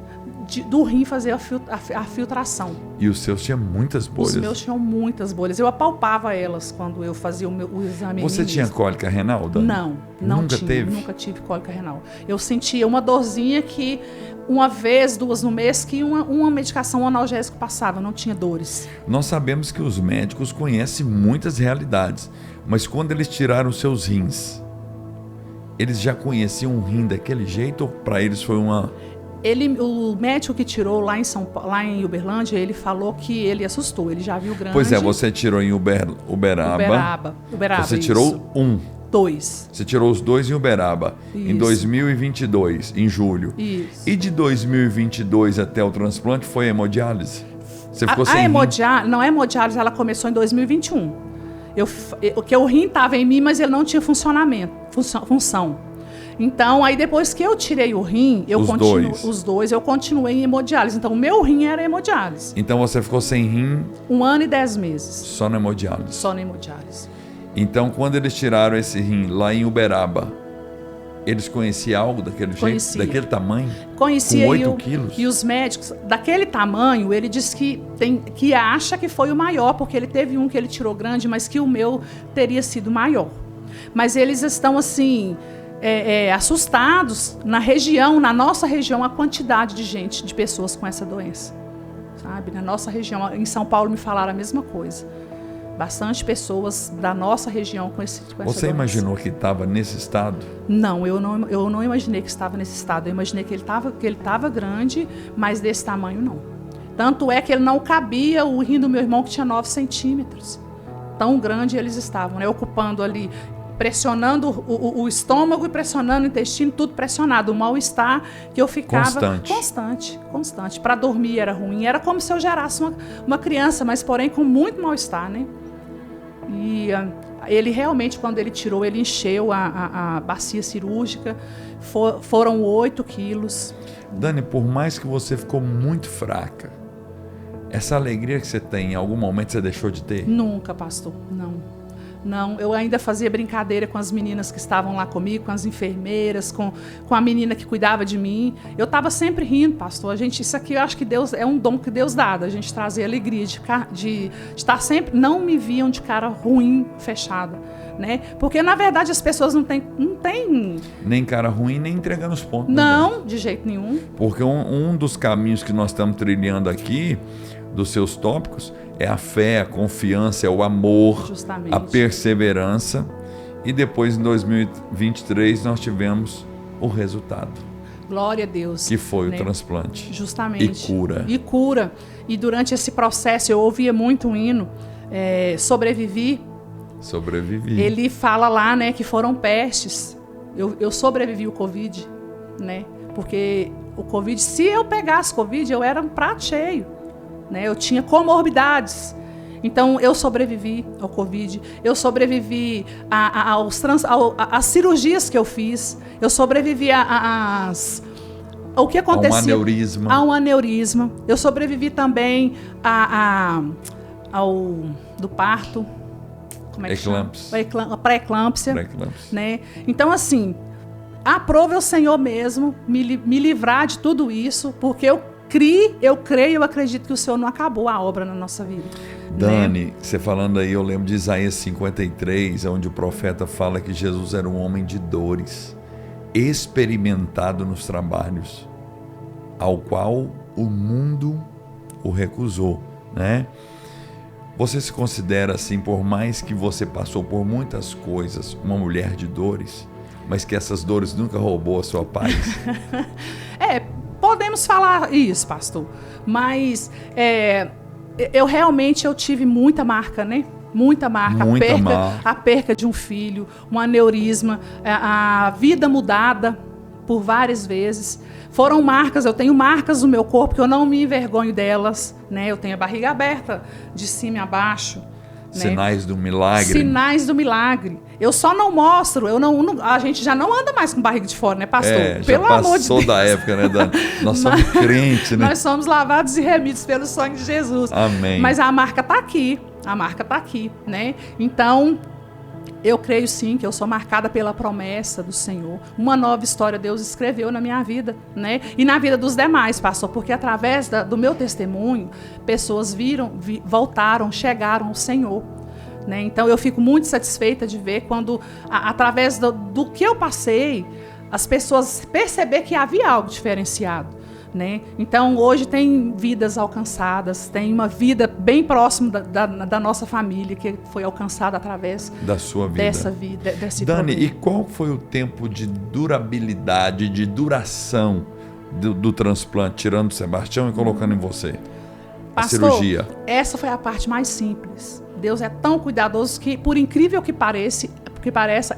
do rim fazer a filtração. E os seus tinham muitas bolhas? Os meus tinham muitas bolhas. Eu apalpava elas quando eu fazia o exame. Você tinha cólica renal, Dani? Não Nunca tinha. teve? Nunca tive cólica renal. Eu sentia uma dorzinha que uma vez, 2 no mês, que uma medicação analgésica passava, não tinha dores. Nós sabemos que os médicos conhecem muitas realidades, mas quando eles tiraram os seus rins, eles já conheciam um rim daquele jeito ou para eles foi uma... O médico que tirou lá em Uberlândia, ele falou que ele assustou, ele já viu grande. Pois é, você tirou em Uberaba. Você tirou 1. 2. Você tirou os 2 em Uberaba, Isso. em 2022, em julho. Isso. E de 2022 até o transplante foi hemodiálise? Você ficou sem hemodiálise, não, a hemodiálise ela começou em 2021. O rim estava em mim, mas ele não tinha função. Então, aí depois que eu tirei o rim, os dois, eu continuei em hemodiálise. Então, o meu rim era hemodiálise. Então, você ficou sem rim... 1 ano e 10 meses. Só na hemodiálise? Só na hemodiálise. Então, quando eles tiraram esse rim lá em Uberaba, eles conheciam algo daquele jeito? Daquele tamanho? Conhecia. Com 8 quilos? E os médicos, daquele tamanho, ele disse que acha que foi o maior, porque ele teve um que ele tirou grande, mas que o meu teria sido maior. Mas eles estão assim... assustados na nossa região, a quantidade de pessoas com essa doença, sabe? Na nossa região, em São Paulo me falaram a mesma coisa. Bastante pessoas da nossa região com essa doença. Você imaginou que estava nesse estado? Não, eu não imaginei que estava nesse estado. Eu imaginei que ele estava grande, mas desse tamanho não. Tanto é que ele não cabia o rim do meu irmão, que tinha 9 centímetros. Tão grande eles estavam, né? Ocupando ali, pressionando o estômago e pressionando o intestino, tudo pressionado. O mal-estar que eu ficava... Constante. Para dormir era ruim. Era como se eu gerasse uma criança, mas porém com muito mal-estar, né? E ele realmente, quando ele tirou, ele encheu a bacia cirúrgica. Foram 8 quilos. Dani, por mais que você ficou muito fraca, essa alegria que você tem, em algum momento você deixou de ter? Nunca, pastor, não, eu ainda fazia brincadeira com as meninas que estavam lá comigo, com as enfermeiras, com a menina que cuidava de mim. Eu estava sempre rindo, pastor. Isso aqui eu acho que Deus é um dom que Deus dá, a gente trazer alegria de estar sempre. Não me viam de cara ruim, fechada, né? Porque na verdade as pessoas não têm nem cara ruim, nem entregando os pontos. Não, de jeito nenhum. Porque um dos caminhos que nós estamos trilhando aqui, dos seus tópicos, é a fé, a confiança, é o amor, justamente, a perseverança. E depois, em 2023, nós tivemos o resultado. Glória a Deus. Que foi, né, o transplante. Justamente. E cura. E durante esse processo, eu ouvia muito um hino, Sobrevivi. Ele fala lá, né, que foram pestes. Eu sobrevivi o Covid, né? Porque o Covid, se eu pegasse Covid, eu era um prato cheio. Né? Eu tinha comorbidades. Então, eu sobrevivi ao Covid. Eu sobrevivi às cirurgias que eu fiz. Eu sobrevivi ao que acontecia. A um aneurisma. Eu sobrevivi também do parto. Como é que chama? A pré-eclâmpsia. Né? Então, assim, aprove o Senhor mesmo me livrar de tudo isso, porque eu creio, eu acredito que o Senhor não acabou a obra na nossa vida. Dani, você falando aí, eu lembro de Isaías 53, onde o profeta fala que Jesus era um homem de dores, experimentado nos trabalhos, ao qual o mundo o recusou, né? Você se considera assim, por mais que você passou por muitas coisas, uma mulher de dores, mas que essas dores nunca roubou a sua paz? Podemos falar isso, pastor, mas eu realmente tive muita marca, né? Muita marca. Muita marca. A perca de um filho, um aneurisma, a vida mudada por várias vezes. Foram marcas, eu tenho marcas no meu corpo que eu não me envergonho delas, né? Eu tenho a barriga aberta de cima a baixo. Sinais do milagre. Sinais do milagre. Eu só não mostro, a gente já não anda mais com barriga de fora, né, pastor? Pelo amor de Deus. Passou da época, né, Dani? Nós somos crentes, né? Nós somos lavados e remidos pelo sangue de Jesus. Amém. Mas a marca está aqui, né? Então, eu creio sim que eu sou marcada pela promessa do Senhor. Uma nova história Deus escreveu na minha vida, né? E na vida dos demais, pastor, porque através do meu testemunho, pessoas voltaram, chegaram ao Senhor. Né? Então eu fico muito satisfeita de ver quando, através do que eu passei, as pessoas perceber que havia algo diferenciado. Né? Então hoje tem vidas alcançadas, tem uma vida bem próxima da nossa família que foi alcançada através da sua vida. Dessa vida, desse Dani, problema. e qual foi o tempo de durabilidade, de duração do transplante, tirando o Sebastião e colocando em você? Pastor, a cirurgia. Essa foi a parte mais simples. Deus é tão cuidadoso que, por incrível que pareça,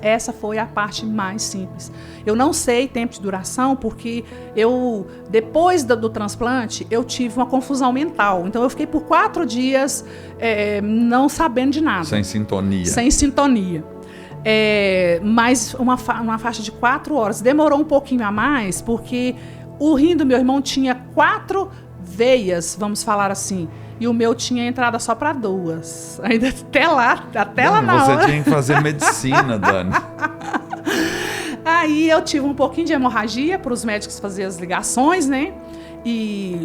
essa foi a parte mais simples. Eu não sei tempo de duração, porque depois do transplante, eu tive uma confusão mental. Então, eu fiquei por 4 dias não sabendo de nada. Sem sintonia. Sem sintonia. Mas uma faixa de 4 horas. Demorou um pouquinho a mais, porque o rim do meu irmão tinha 4 veias, vamos falar assim. E o meu tinha entrada só para 2. Ainda até lá na hora. Você tinha que fazer medicina, Dani. Aí eu tive um pouquinho de hemorragia para os médicos fazerem as ligações, né?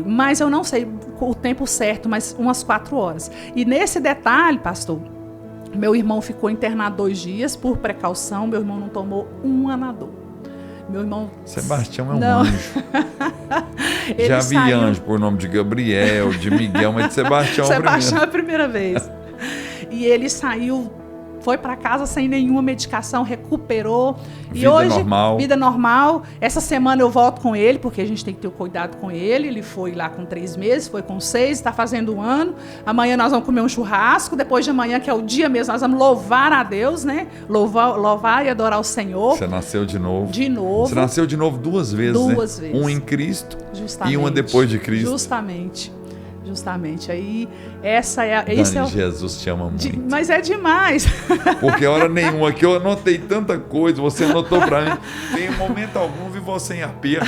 Mas eu não sei o tempo certo, mas umas 4 horas. E nesse detalhe, pastor, meu irmão ficou internado 2 dias por precaução. Meu irmão não tomou um Anadol. Meu irmão... Sebastião é um anjo. Já vi anjo por nome de Gabriel, de Miguel, mas de Sebastião é a primeira vez. E ele saiu, foi para casa sem nenhuma medicação, recuperou. Vida normal. Vida normal. Essa semana eu volto com ele, porque a gente tem que ter cuidado com ele. Ele foi lá com 3 meses, foi com 6, está fazendo 1 ano. Amanhã nós vamos comer um churrasco. Depois de amanhã, que é o dia mesmo, nós vamos louvar a Deus, né? Louvar e adorar o Senhor. Você nasceu de novo. De novo. Você nasceu de novo 2 vezes, 2 né? vezes. Um em Cristo. Justamente. E uma depois de Cristo. Justamente. Aí, essa é a... Dani, Jesus te ama muito. Mas é demais. Porque hora nenhuma que eu anotei tanta coisa, você anotou pra mim. Em momento algum vi você em aperto.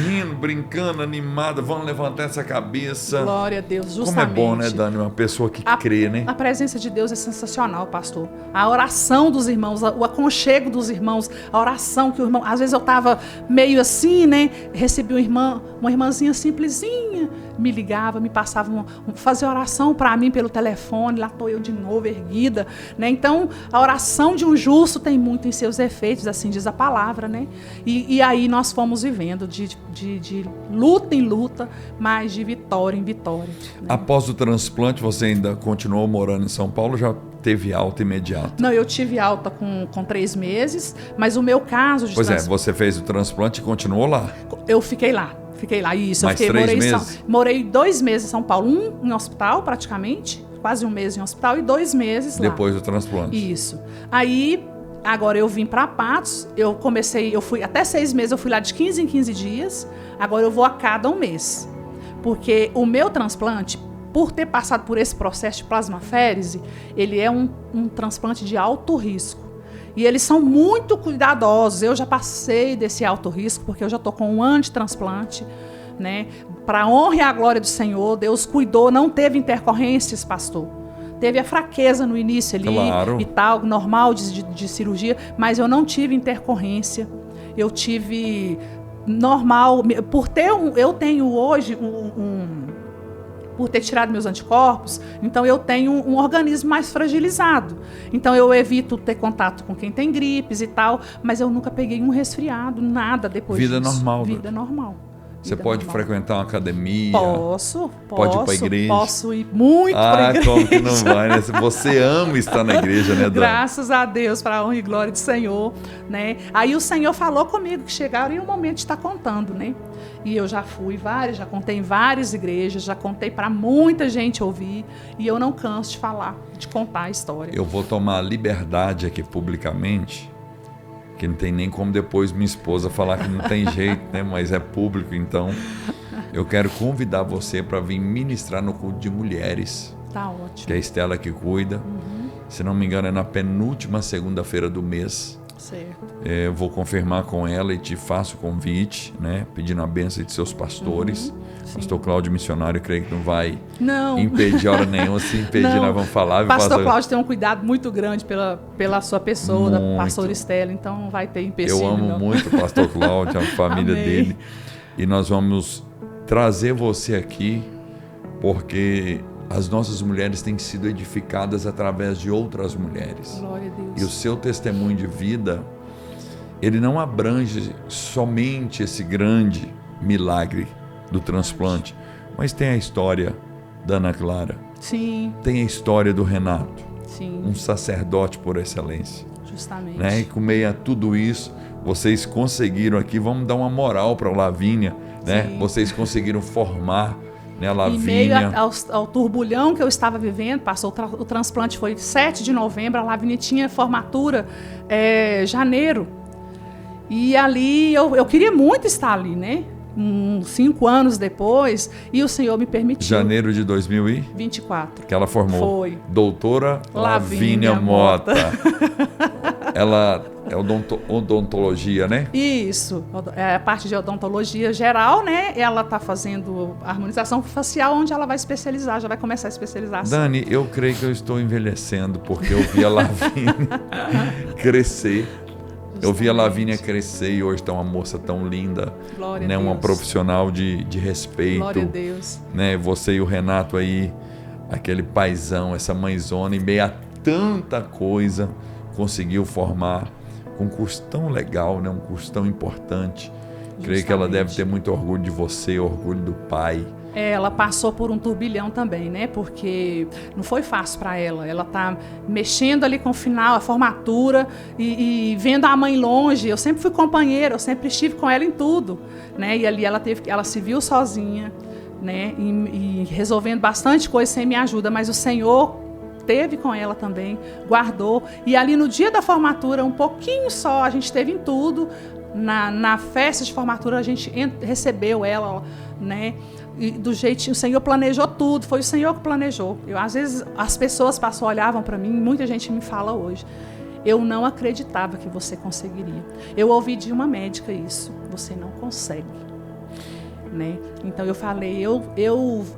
Rindo, brincando, animada. Vamos levantar essa cabeça. Glória a Deus, justamente. Como é bom, né, Dani? Uma pessoa que crê, né? A presença de Deus é sensacional, pastor. A oração dos irmãos, o aconchego dos irmãos, a oração que o irmão... Às vezes eu tava meio assim, né? Recebi uma irmãzinha simplesinha, me ligava, me passava, fazia oração para mim pelo telefone, lá estou eu de novo, erguida, né? Então, a oração de um justo tem muito em seus efeitos, assim diz a palavra, né? E aí nós fomos vivendo de luta em luta, mas de vitória em vitória. Né? Após o transplante, você ainda continuou morando em São Paulo, já teve alta imediata? Não, eu tive alta com 3 meses, mas o meu caso de você fez o transplante e continuou lá? Eu fiquei lá, isso. Mais 3 meses? Morei 2 meses em São Paulo, 1 em hospital praticamente, quase 1 mês em hospital e 2 meses lá. Depois do transplante? Isso. Aí, agora eu vim para Patos, eu fui até 6 meses, eu fui lá de 15 em 15 dias, agora eu vou a cada 1 mês. Porque o meu transplante, por ter passado por esse processo de plasmaférese, ele é um transplante de alto risco. E eles são muito cuidadosos. Eu já passei desse alto risco, porque eu já estou com 1 ano de transplante, né? Para a honra e a glória do Senhor, Deus cuidou, não teve intercorrências, pastor. Teve a fraqueza no início ali, claro, e tal, normal de cirurgia, mas eu não tive intercorrência. Eu tive normal, eu tenho hoje por ter tirado meus anticorpos, então eu tenho um organismo mais fragilizado. Então eu evito ter contato com quem tem gripes e tal, mas eu nunca peguei um resfriado, nada depois disso. Vida normal. Vida normal. Você Vida pode normal. frequentar uma academia? Posso. Pode ir pra igreja? Posso ir muito pra igreja. Como que não vai, né? Você ama estar na igreja, né, Dani? Graças a Deus, para a honra e glória do Senhor, né? Aí o Senhor falou comigo que chegaram o momento de estar contando, né? E eu já fui já contei em várias igrejas, já contei para muita gente ouvir, e eu não canso de falar, de contar a história. Eu vou tomar a liberdade aqui publicamente, que não tem nem como depois minha esposa falar que não tem jeito, né? Mas é público, então eu quero convidar você para vir ministrar no culto de mulheres. Tá ótimo. Que é a Estela que cuida. Se não me engano, é na penúltima segunda-feira do mês. Certo. Eu vou confirmar com ela e te faço o convite, né? Pedindo a bênção de seus pastores. Pastor Cláudio Missionário, creio que não vai impedir hora nenhuma. Se impedir, nós vamos falar. O pastor Cláudio tem um cuidado muito grande pela sua pessoa, da pastora Estela, então não vai ter empecilho. Eu amo muito o pastor Cláudio, a família dele. E nós vamos trazer você aqui, porque as nossas mulheres têm sido edificadas através de outras mulheres. Glória a Deus. E o seu testemunho de vida, ele não abrange somente esse grande milagre do transplante, mas tem a história da Ana Clara. Sim. Tem a história do Renato. Sim. Um sacerdote por excelência. Justamente. Né? E com meio a tudo isso, vocês conseguiram aqui, vamos dar uma moral para a Lavínia, né? Sim. Vocês conseguiram formar, né, a Lavínia. Em meio ao turbulhão que eu estava vivendo, o transplante foi 7 de novembro, a Lavínia tinha formatura janeiro. E ali, eu queria muito estar ali, né? 5 anos depois, e o Senhor me permitiu. Janeiro de 2024. Que ela formou. Foi. Doutora Lavínia Mota. Ela é odontologia, né? Isso, é a parte de odontologia geral, né? Ela está fazendo harmonização facial, onde ela vai especializar, já vai começar a especializar. Dani, eu creio que eu estou envelhecendo, porque eu vi a Lavínia crescer. Eu vi a Lavínia crescer e hoje está uma moça tão linda, Glória né? a Deus. Uma profissional de respeito. Glória a Deus. Né? Você e o Renato aí, aquele paizão, essa mãezona, em meio a tanta coisa, conseguiu formar com um curso tão legal, né? Um curso tão importante. Justamente. Creio que ela deve ter muito orgulho de você, orgulho do pai. Ela passou por um turbilhão também, né? Porque não foi fácil para ela. Ela tá mexendo ali com o final, a formatura e vendo a mãe longe. Eu sempre fui companheira, eu sempre estive com ela em tudo, né? E ali ela se viu sozinha, né? E resolvendo bastante coisa sem minha ajuda, mas o Senhor teve com ela também, guardou. E ali no dia da formatura, um pouquinho só, a gente esteve em tudo. Na festa de formatura a gente recebeu ela, né? E do jeito, o Senhor planejou tudo, foi o Senhor que planejou. Às vezes as pessoas olhavam para mim, muita gente me fala hoje, eu não acreditava que você conseguiria. Eu ouvi de uma médica isso, você não consegue, né? Então eu falei,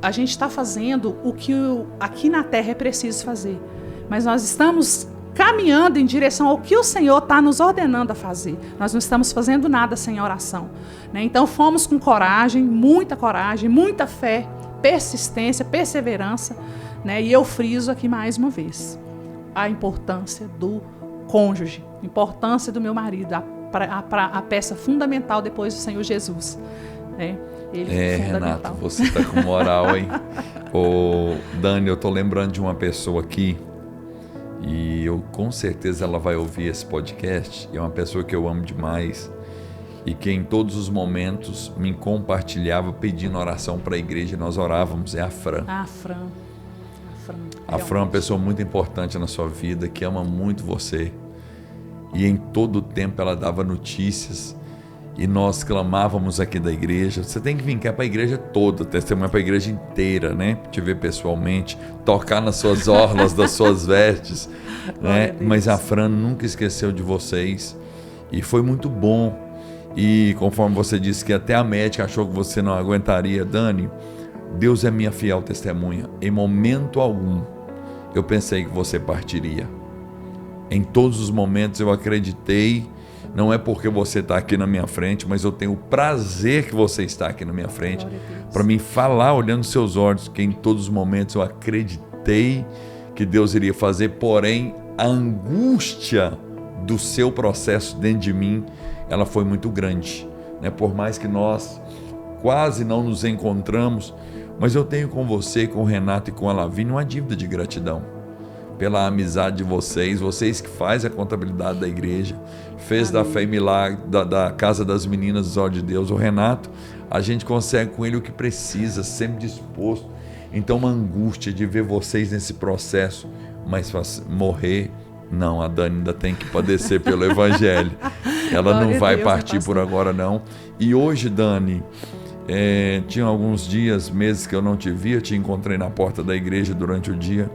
a gente está fazendo o que aqui na Terra é preciso fazer, mas nós estamos caminhando em direção ao que o Senhor está nos ordenando a fazer. Nós não estamos fazendo nada sem oração, né? Então fomos com coragem, muita fé, persistência, perseverança, né? E eu friso aqui mais uma vez a importância do cônjuge, a importância do meu marido, a peça fundamental depois do Senhor Jesus, né? Ele é Renato, você está com moral, hein? Ô, Dani, eu estou lembrando de uma pessoa aqui, e com certeza ela vai ouvir esse podcast. É uma pessoa que eu amo demais e que em todos os momentos me compartilhava pedindo oração para a igreja. Nós orávamos. É a Fran. A Fran. A Fran é uma pessoa muito importante na sua vida, que ama muito você. E em todo o tempo ela dava notícias e nós clamávamos aqui da igreja. Você tem que vir cá para a igreja toda, testemunhar para a igreja inteira, né? Te ver pessoalmente, tocar nas suas orlas das suas vestes, né? Mas a Fran nunca esqueceu de vocês e foi muito bom. E conforme você disse que até a médica achou que você não aguentaria, Dani, Deus é minha fiel testemunha. Em momento algum eu pensei que você partiria. Em todos os momentos eu acreditei. Não é porque você está aqui na minha frente, mas eu tenho o prazer que você está aqui na minha frente para mim falar, olhando seus olhos, que em todos os momentos eu acreditei que Deus iria fazer, porém a angústia do seu processo dentro de mim, ela foi muito grande, né? Por mais que nós quase não nos encontramos, mas eu tenho com você, com o Renato e com a Lavínia uma dívida de gratidão pela amizade de vocês, vocês que fazem a contabilidade da igreja, fez da Fé e Milagre, da Casa das Meninas dos Olhos de Deus. O Renato, a gente consegue com ele o que precisa, sempre disposto. Então uma angústia de ver vocês nesse processo, mas morrer, não, a Dani ainda tem que padecer pelo Evangelho. Ela não vai partir por agora não. E hoje, Dani, tinha alguns dias, meses que eu não te via, te encontrei na porta da igreja durante o dia.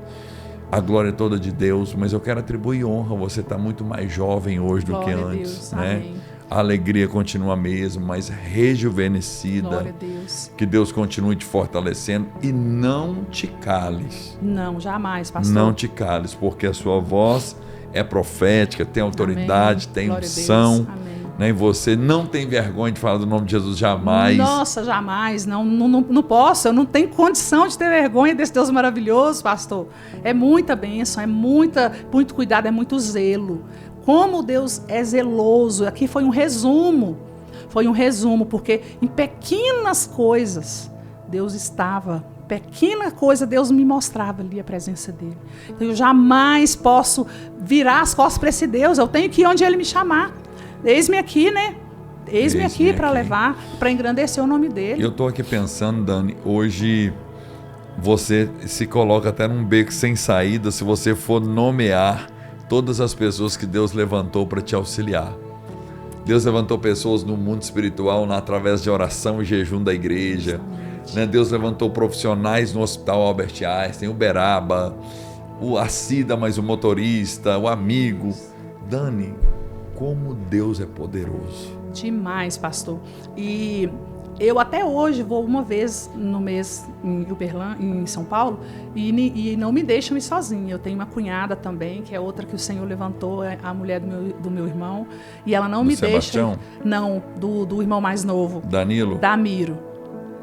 A glória é toda de Deus, mas eu quero atribuir honra. Você está muito mais jovem hoje do que antes, né? Amém. A alegria continua a mesma, mas rejuvenescida. Glória a Deus. Que Deus continue te fortalecendo e não te cales. Não, jamais, pastor. Não te cales, porque a sua voz é profética, tem autoridade, amém. Tem glória unção. Né? E você não tem vergonha de falar do nome de Jesus jamais. Nossa, jamais. Não posso. Eu não tenho condição de ter vergonha desse Deus maravilhoso, pastor. É muita bênção, é muito cuidado, é muito zelo. Como Deus é zeloso. Aqui foi um resumo. Foi um resumo, porque em pequenas coisas Deus estava. Pequena coisa Deus me mostrava ali a presença dele. Então eu jamais posso virar as costas para esse Deus. Eu tenho que ir onde ele me chamar. Eis-me aqui, né? Eis-me aqui para levar, para engrandecer o nome dele. Eu estou aqui pensando, Dani, hoje você se coloca até num beco sem saída se você for nomear todas as pessoas que Deus levantou para te auxiliar. Deus levantou pessoas no mundo espiritual através de oração e jejum da igreja. Né? Deus levantou profissionais no Hospital Albert Einstein, o Beraba, a Cida, mais o motorista, o amigo. Dani, como Deus é poderoso. Demais, pastor. E eu até hoje vou uma vez no mês em Uberlândia, em São Paulo, e não me deixam ir sozinha. Eu tenho uma cunhada também, que é outra que o Senhor levantou, a mulher do meu irmão, e ela não me Sebastião? deixa... Não, do irmão mais novo. Danilo? Damiro.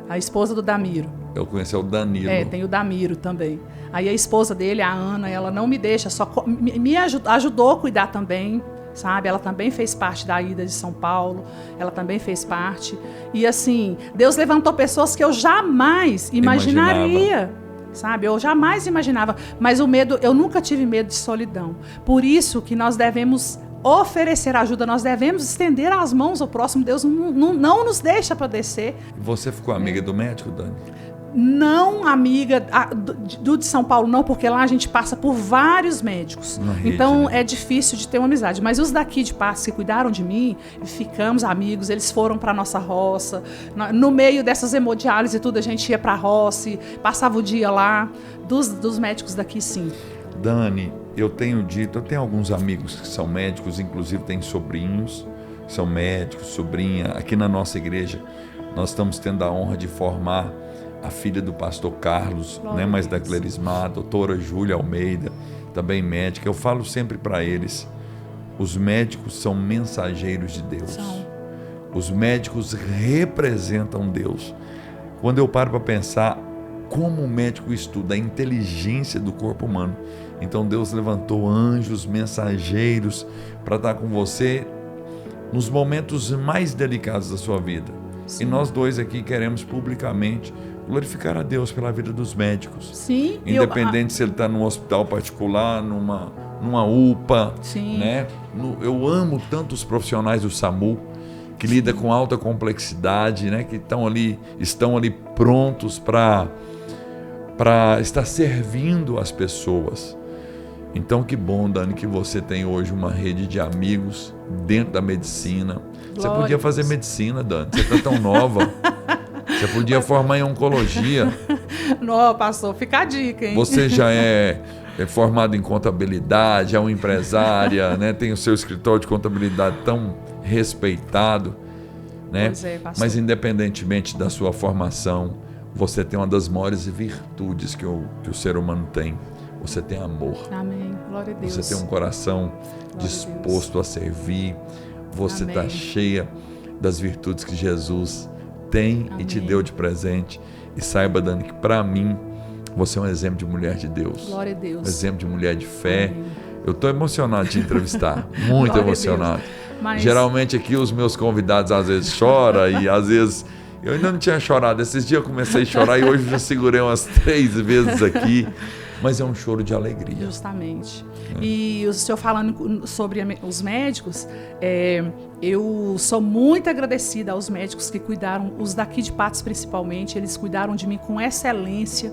A esposa do Damiro. Eu conheci o Danilo. Tem o Damiro também. Aí a esposa dele, a Ana, ela não me deixa, só me ajudou a cuidar também, sabe? Ela também fez parte da ida de São Paulo, ela também fez parte. E assim, Deus levantou pessoas que eu jamais imaginaria, sabe? Eu jamais imaginava. Mas o medo, eu nunca tive medo de solidão. Por isso que nós devemos oferecer ajuda, nós devemos estender as mãos ao próximo. Deus não nos deixa padecer. Você ficou amiga do médico, Dani? Não amiga do de São Paulo, não, porque lá a gente passa por vários médicos. Então é difícil de ter uma amizade. Mas os daqui de Passos que cuidaram de mim, ficamos amigos, eles foram para nossa roça. No meio dessas hemodiálises e tudo, a gente ia para a roça, passava o dia lá. Dos médicos daqui, sim. Dani, eu tenho alguns amigos que são médicos, inclusive tem sobrinhos, que são médicos, sobrinha. Aqui na nossa igreja, nós estamos tendo a honra de formar a filha do pastor Carlos, né, mas da Clerismar, a doutora Júlia Almeida, também médica. Eu falo sempre para eles, os médicos são mensageiros de Deus. Os médicos representam Deus. Quando eu paro para pensar como o médico estuda a inteligência do corpo humano, então Deus levantou anjos, mensageiros para estar com você nos momentos mais delicados da sua vida. Sim. E nós dois aqui queremos publicamente glorificar a Deus pela vida dos médicos. Sim. Independente se ele está num hospital particular, numa UPA. Sim. Né? Eu amo tanto os profissionais do SAMU, que lidam com alta complexidade, né? Que estão ali prontos para estar servindo as pessoas. Então que bom, Dani, que você tem hoje uma rede de amigos dentro da medicina. Você podia fazer medicina, Dani, você está tão nova. Você podia formar em oncologia. Não, pastor, fica a dica, hein? Você já é formado em contabilidade, é uma empresária, né? Tem o seu escritório de contabilidade tão respeitado, né? Pois é, pastor. Mas independentemente da sua formação, você tem uma das maiores virtudes que o ser humano tem. Você tem amor. Amém. Glória a Deus. Você tem um coração disposto a servir. Você está cheia das virtudes que Jesus tem e te deu de presente. E saiba, Dani, que para mim você é um exemplo de mulher de Deus. Glória a Deus. Um exemplo de mulher de fé. Amém. Eu estou emocionado de te entrevistar. Muito emocionado. Mas... Geralmente aqui os meus convidados às vezes choram e às vezes Eu ainda não tinha chorado. Esses dias eu comecei a chorar e hoje eu já segurei umas 3 vezes aqui. Mas é um choro de alegria. Justamente. E o senhor falando sobre os médicos, eu sou muito agradecida aos médicos que cuidaram, os daqui de Patos principalmente, eles cuidaram de mim com excelência.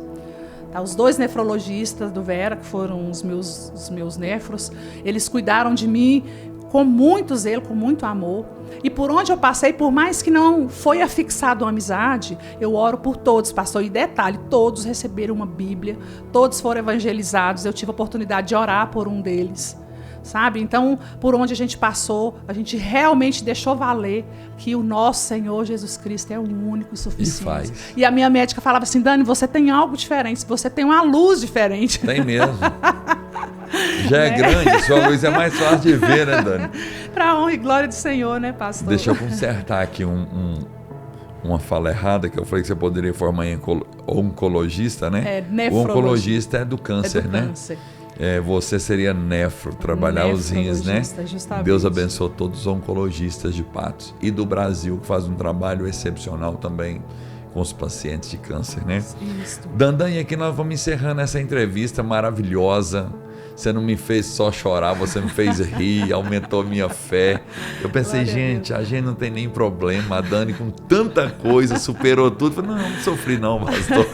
Tá? Os 2 nefrologistas do Vera, que foram os meus nefros, eles cuidaram de mim com muito zelo, com muito amor. E por onde eu passei, por mais que não foi afixado uma amizade, eu oro por todos, pastor. E detalhe, todos receberam uma Bíblia, todos foram evangelizados. Eu tive a oportunidade de orar por um deles, sabe? Então, por onde a gente passou, a gente realmente deixou valer que o nosso Senhor Jesus Cristo é o único e suficiente. E a minha médica falava assim, Dani, você tem algo diferente, você tem uma luz diferente. Tem mesmo. Já é grande, sua luz é mais fácil de ver, né, Dani? Para honra e glória do Senhor, né, pastor? Deixa eu consertar aqui uma fala errada, que eu falei que você poderia formar em oncologista, né? O oncologista é do câncer, né? Câncer. Você seria nefro, trabalhar os rins, né? Justamente. Deus abençoe todos os oncologistas de Patos e do Brasil, que faz um trabalho excepcional também com os pacientes de câncer, né? Isso. Dandan, e aqui nós vamos encerrando essa entrevista maravilhosa. Você não me fez só chorar, você me fez rir, aumentou minha fé. Eu pensei, gente, a gente não tem nem problema. A Dani, com tanta coisa, superou tudo. Falei, não sofri não, pastor.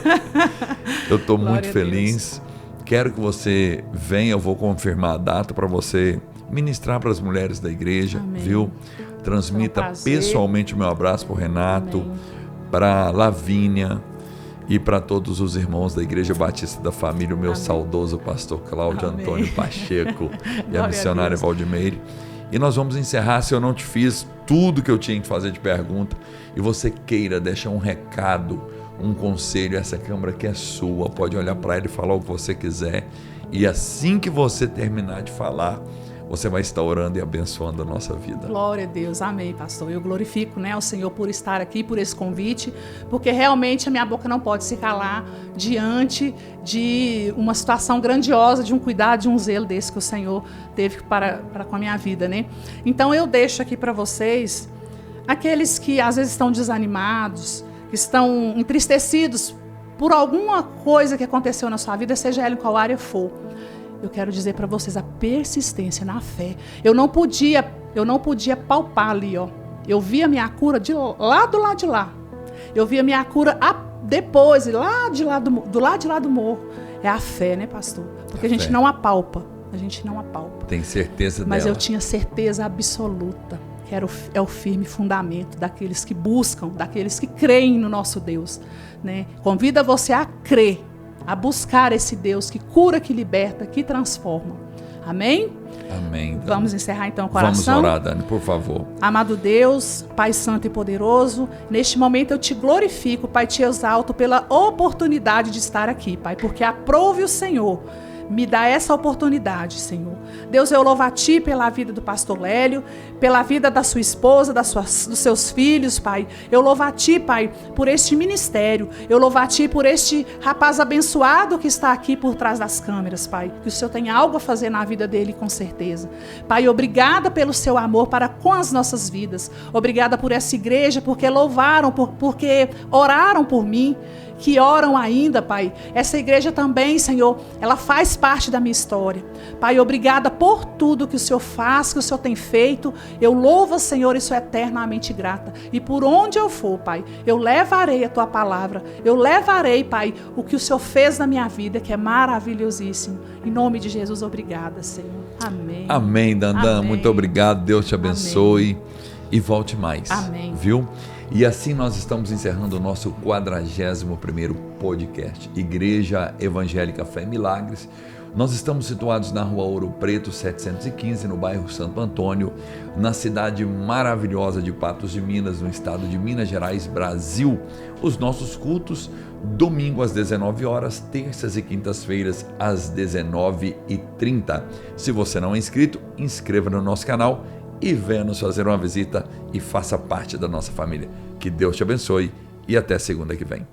Eu estou muito feliz. Quero que você venha, eu vou confirmar a data para você ministrar para as mulheres da igreja, amém, viu? Transmita pessoalmente o meu abraço para o Renato, para Lavínia e para todos os irmãos da Igreja Batista da Família, o meu amém, saudoso pastor Cláudio amém, Antônio Pacheco e a missionária Valdimeire. E nós vamos encerrar, se eu não te fiz tudo que eu tinha que fazer de pergunta, e você queira deixar um recado, um conselho, essa câmara que é sua, pode olhar para ela e falar o que você quiser, e assim que você terminar de falar, você vai estar orando e abençoando a nossa vida. Glória a Deus, amém, pastor. Eu glorifico, né, ao Senhor por estar aqui, por esse convite, porque realmente a minha boca não pode se calar diante de uma situação grandiosa, de um cuidado, de um zelo desse que o Senhor teve para com a minha vida, né? Então eu deixo aqui para vocês, aqueles que às vezes estão desanimados, que estão entristecidos por alguma coisa que aconteceu na sua vida, seja ela em qual área for. Eu quero dizer para vocês a persistência na fé. Eu não podia palpar ali, ó. Eu vi a minha cura do lado de lá. Eu vi a minha cura depois, do lado de lá do morro. É a fé, né, pastor? Porque a gente não apalpa. A gente não apalpa. Tem certeza dela. Mas eu tinha certeza absoluta que é o firme fundamento daqueles que buscam, daqueles que creem no nosso Deus, né? Convida você a crer, a buscar esse Deus que cura, que liberta, que transforma. Amém? Amém. Dani. Vamos encerrar então o coração. Vamos orar, Dani, por favor. Amado Deus, Pai Santo e Poderoso, neste momento eu te glorifico, Pai, te exalto pela oportunidade de estar aqui, Pai, porque aprove o Senhor. Me dá essa oportunidade, Senhor. Deus, eu louvo a Ti pela vida do pastor Lélio, pela vida da sua esposa, dos seus filhos, Pai. Eu louvo a Ti, Pai, por este ministério. Eu louvo a Ti por este rapaz abençoado que está aqui por trás das câmeras, Pai. Que o Senhor tem algo a fazer na vida dele, com certeza. Pai, obrigada pelo Seu amor para com as nossas vidas. Obrigada por essa igreja, porque louvaram, porque oraram por mim, que oram ainda, Pai. Essa igreja também, Senhor, ela faz parte da minha história. Pai, obrigada por tudo que o Senhor faz, que o Senhor tem feito. Eu louvo, Senhor, e sou eternamente grata. E por onde eu for, Pai, eu levarei a Tua palavra. Eu levarei, Pai, o que o Senhor fez na minha vida, que é maravilhosíssimo. Em nome de Jesus, obrigada, Senhor. Amém. Amém, Dandan. Amém. Muito obrigado. Deus te abençoe. Amém. E volte mais. Amém. Viu? E assim nós estamos encerrando o nosso 41º podcast, Igreja Evangélica Fé e Milagres. Nós estamos situados na Rua Ouro Preto, 715, no bairro Santo Antônio, na cidade maravilhosa de Patos de Minas, no estado de Minas Gerais, Brasil. Os nossos cultos, domingo às 19 horas, terças e quintas-feiras às 19h30. Se você não é inscrito, inscreva no nosso canal e venha nos fazer uma visita e faça parte da nossa família. Que Deus te abençoe e até segunda que vem.